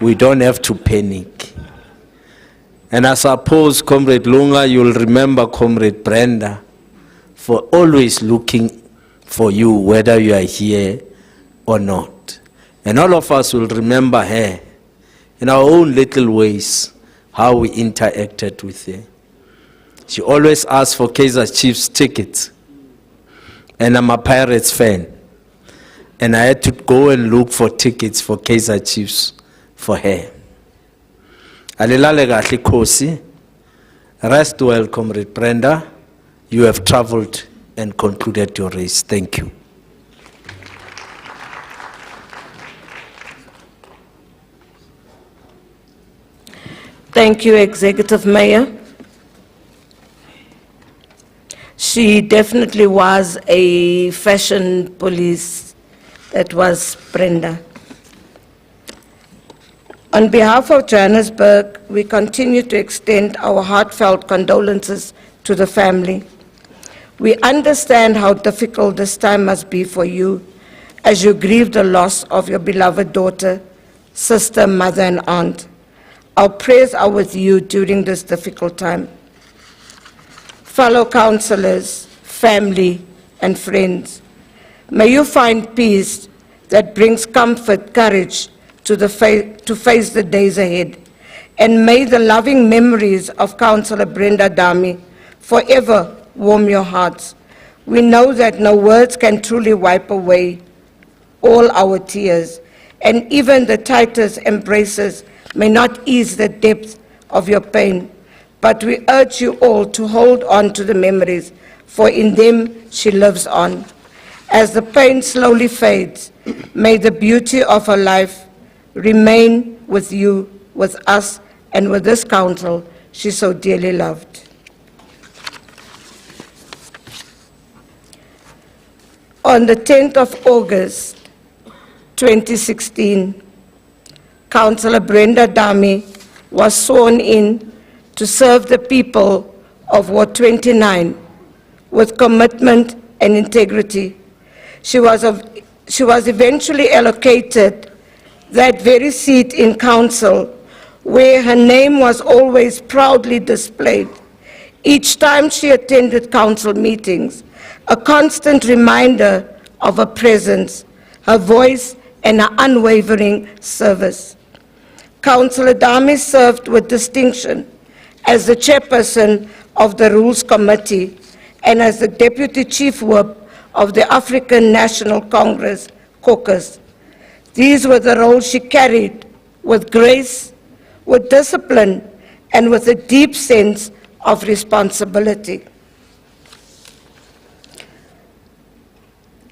We don't have to panic. And I suppose, Comrade Lunga, you'll remember Comrade Brenda for always looking for you, whether you are here or not. And all of us will remember her in our own little ways, how we interacted with her. She always asked for Kaizer Chiefs tickets. And I'm a Pirates fan. And I had to go and look for tickets for Kaizer Chiefs for her. Alilale kahle Khosi. Rest well, Comrade Brenda. you have traveled and concluded your race. Thank you. Thank you, Executive Mayor. She definitely was a fashion police. That was Brenda. On behalf of Johannesburg, we continue to extend our heartfelt condolences to the family. We understand how difficult this time must be for you as you grieve the loss of your beloved daughter, sister, mother, and aunt. Our prayers are with you during this difficult time. Fellow councillors, family, and friends, may you find peace that brings comfort, courage to face the days ahead. And may the loving memories of Councillor Brenda Dammie forever warm your hearts. We know that no words can truly wipe away all our tears, and even the tightest embraces may not ease the depth of your pain. But we urge you all to hold on to the memories, for in them she lives on. As the pain slowly fades, may the beauty of her life remain with you, with us, and with this council she so dearly loved. On the 10th of August, 2016, Councillor Brenda Dammie was sworn in to serve the people of Ward 29 with commitment and integrity. She was eventually allocated that very seat in council where her name was always proudly displayed. Each time she attended council meetings, a constant reminder of her presence, her voice, and her unwavering service. Councillor Dammie served with distinction as the chairperson of the Rules Committee and as the Deputy Chief Whip of the African National Congress caucus. These were the roles she carried with grace, with discipline, and with a deep sense of responsibility.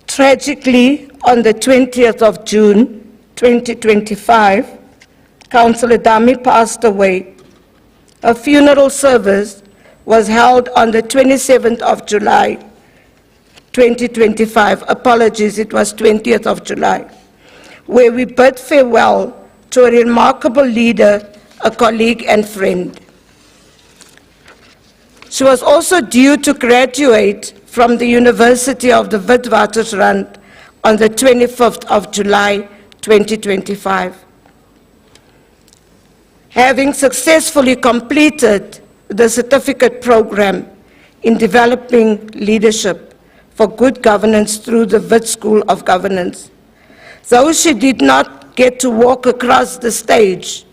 Tragically, on the 20th of June, 2025, Councillor Dammie passed away. A funeral service was held on the 27th of July, 2025. Apologies, it was 20th of July, where we bid farewell to a remarkable leader, a colleague and friend. She was also due to graduate from the University of the Witwatersrand on the 25th of July, 2025. Having successfully completed the certificate program in developing leadership for good governance through the Wit School of Governance. Though she did not get to walk across the stage,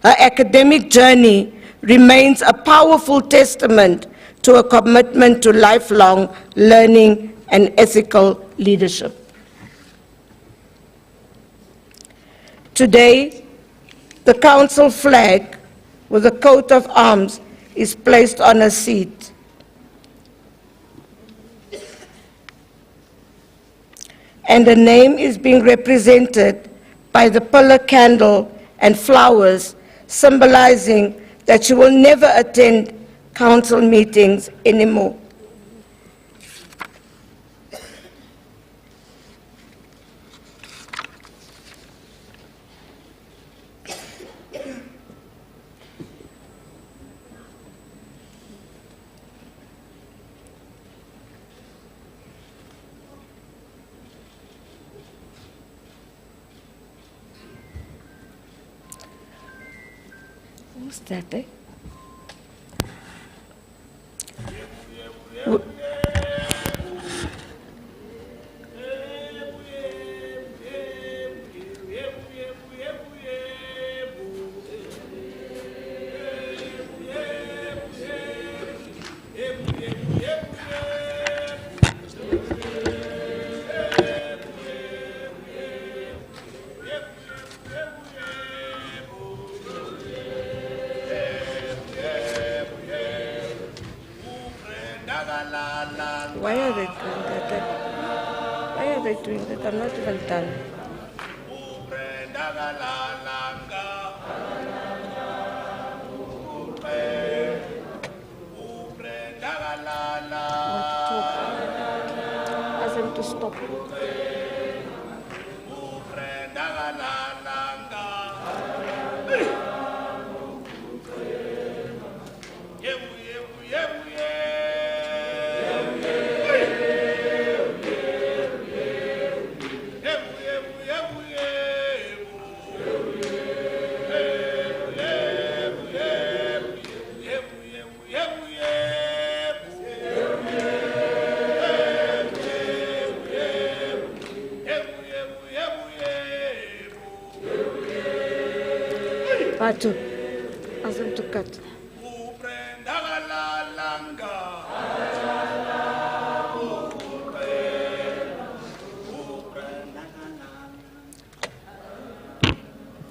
her academic journey remains a powerful testament to a commitment to lifelong learning and ethical leadership. Today, the council flag with a coat of arms is placed on a seat. And the name is being represented by the pillar candle and flowers, symbolizing that she will never attend council meetings anymore. Who's that, eh? Why are they doing that? Why are they doing that? I'm not even done. Ask them to stop. Batu, ask them to cut.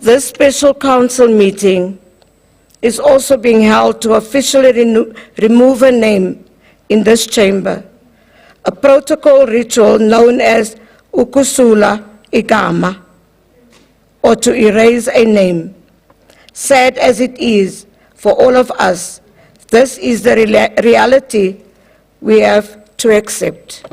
This special council meeting is also being held to officially remove a name in this chamber, a protocol ritual known as ukusula igama, or to erase a name. Sad as it is for all of us, this is the reality we have to accept.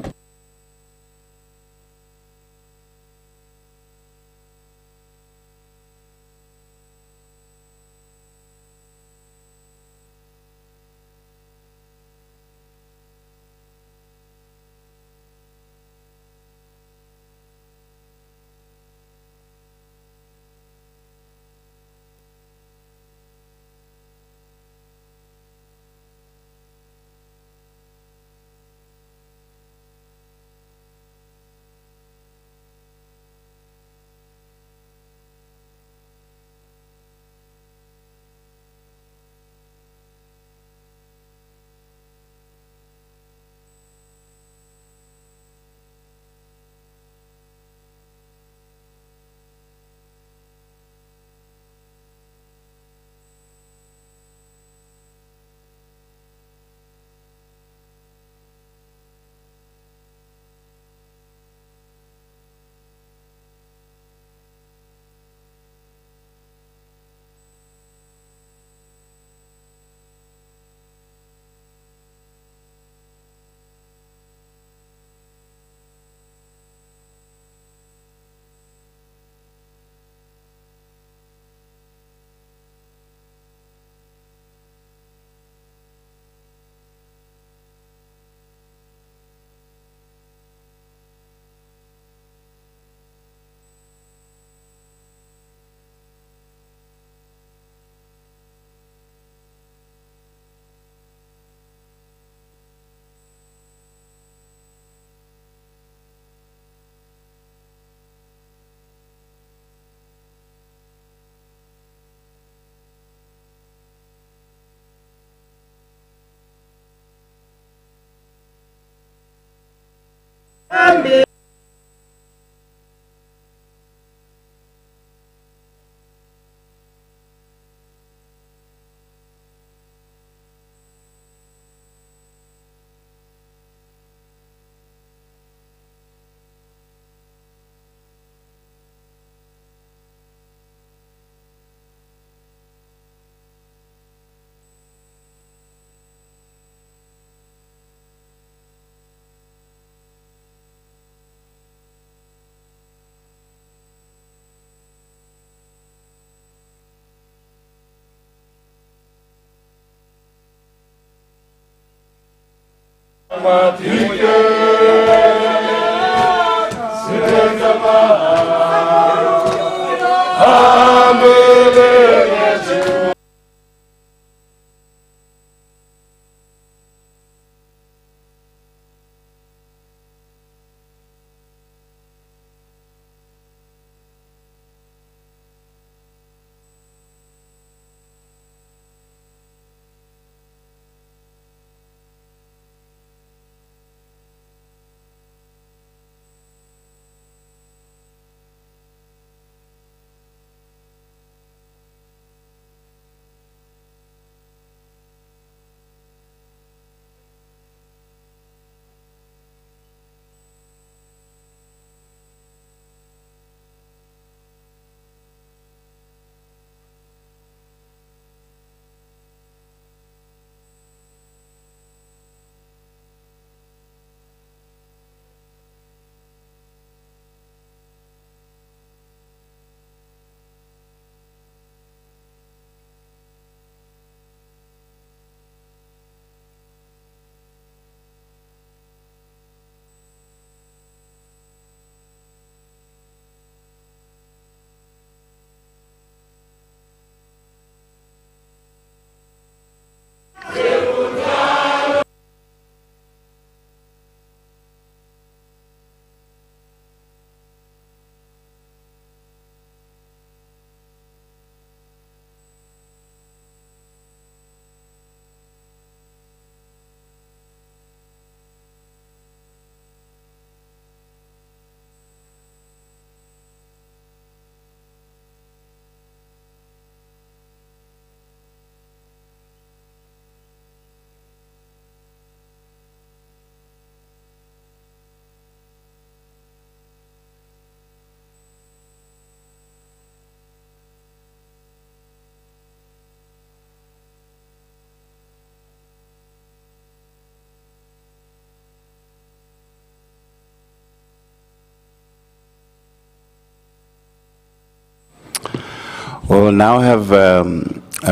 We'll now have a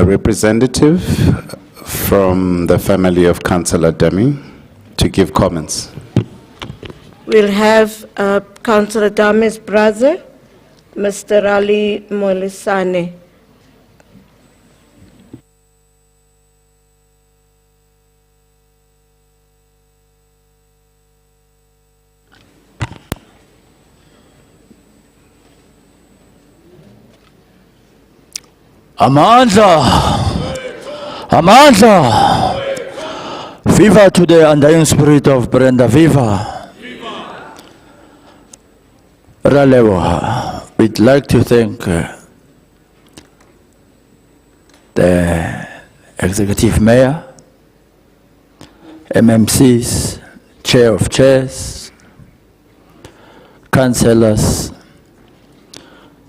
representative from the family of Councillor Dammie to give comments. We'll have Councillor Dammie's brother, Mr. Ali Molisane. Amandla! Amandla! Viva to the undying spirit of Brenda, viva! Ralewa, we'd like to thank the Executive Mayor, MMCs, Chair of Chairs, Councillors,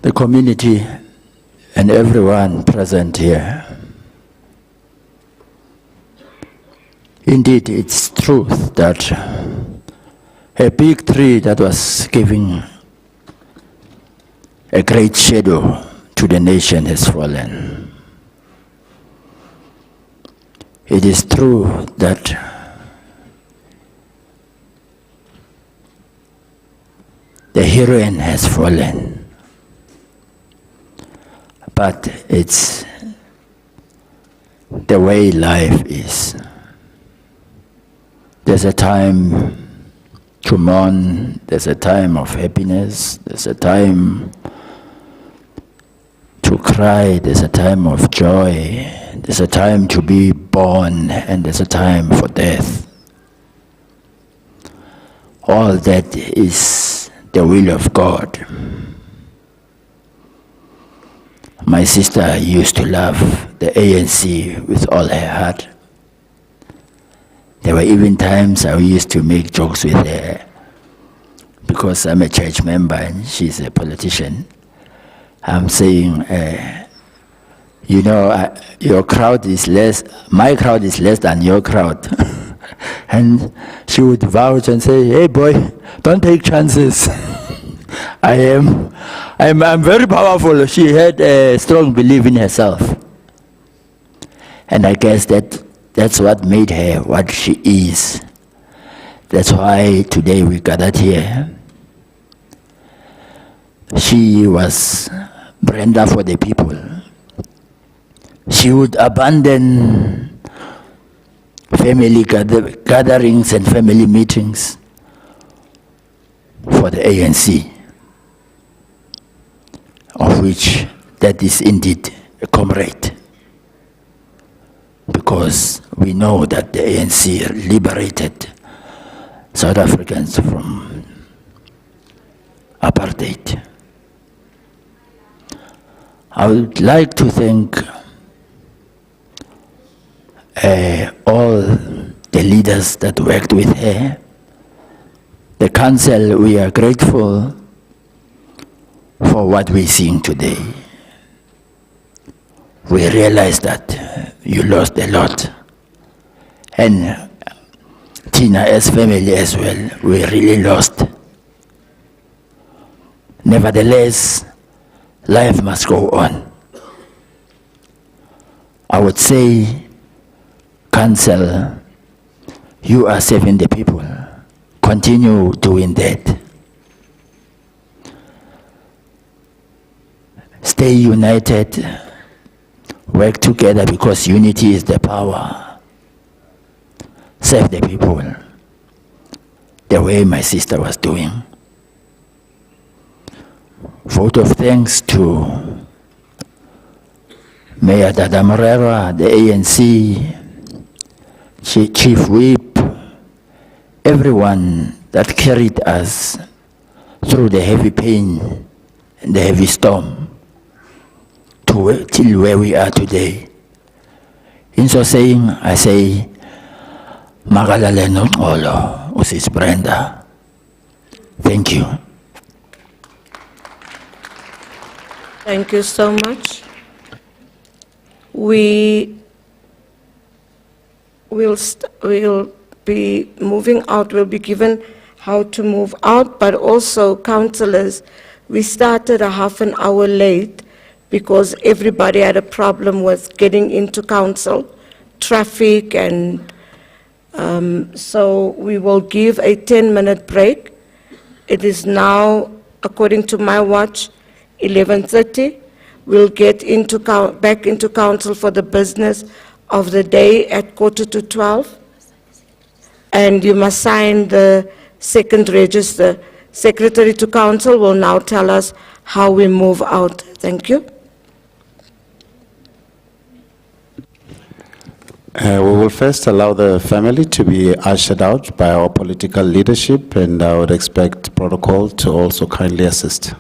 the community, and everyone present here. Indeed, it's truth that a big tree that was giving a great shadow to the nation has fallen. It is true that the heroine has fallen. But it's the way life is. There's a time to mourn, there's a time of happiness, there's a time to cry, there's a time of joy, there's a time to be born, and there's a time for death. All that is the will of God. My sister used to love the ANC with all her heart. There were even times I used to make jokes with her because I'm a church member and she's a politician. I'm saying, you know, your crowd is less, my crowd is less than your crowd. And she would vouch and say, hey boy, don't take chances. I'm very powerful. She had a strong belief in herself. And I guess that's what made her what she is. That's why today we gathered here. She was Brenda for the people. She would abandon family gatherings and family meetings for the ANC, of which that is indeed a comrade, because we know that the ANC liberated South Africans from apartheid. I would like to thank all the leaders that worked with her. The council, we are grateful for what we're seeing today. We realize that you lost a lot. And Tina as family as well, we really lost. Nevertheless, life must go on. I would say, council, you are serving the people. Continue doing that. Stay united, work together, because unity is the power. Serve the people the way my sister was doing. Vote of thanks to Mayor Dada Morera, the ANC, Chief Whip, everyone that carried us through the heavy pain and the heavy storm till where we are today. In so saying, I say, Magalale no Olo, Usis Brenda. Thank you. Thank you so much. We will be moving out. We'll be given how to move out, but also, councillors, we started a half an hour late because everybody had a problem with getting into council, traffic, and so we will give a 10-minute break. It is now, according to my watch, 11:30. We'll get into back into council for the business of the day at 11:45. And you must sign the second register. Secretary to Council will now tell us how we move out. Thank you. We will first allow the family to be ushered out by our political leadership, and I would expect protocol to also kindly assist.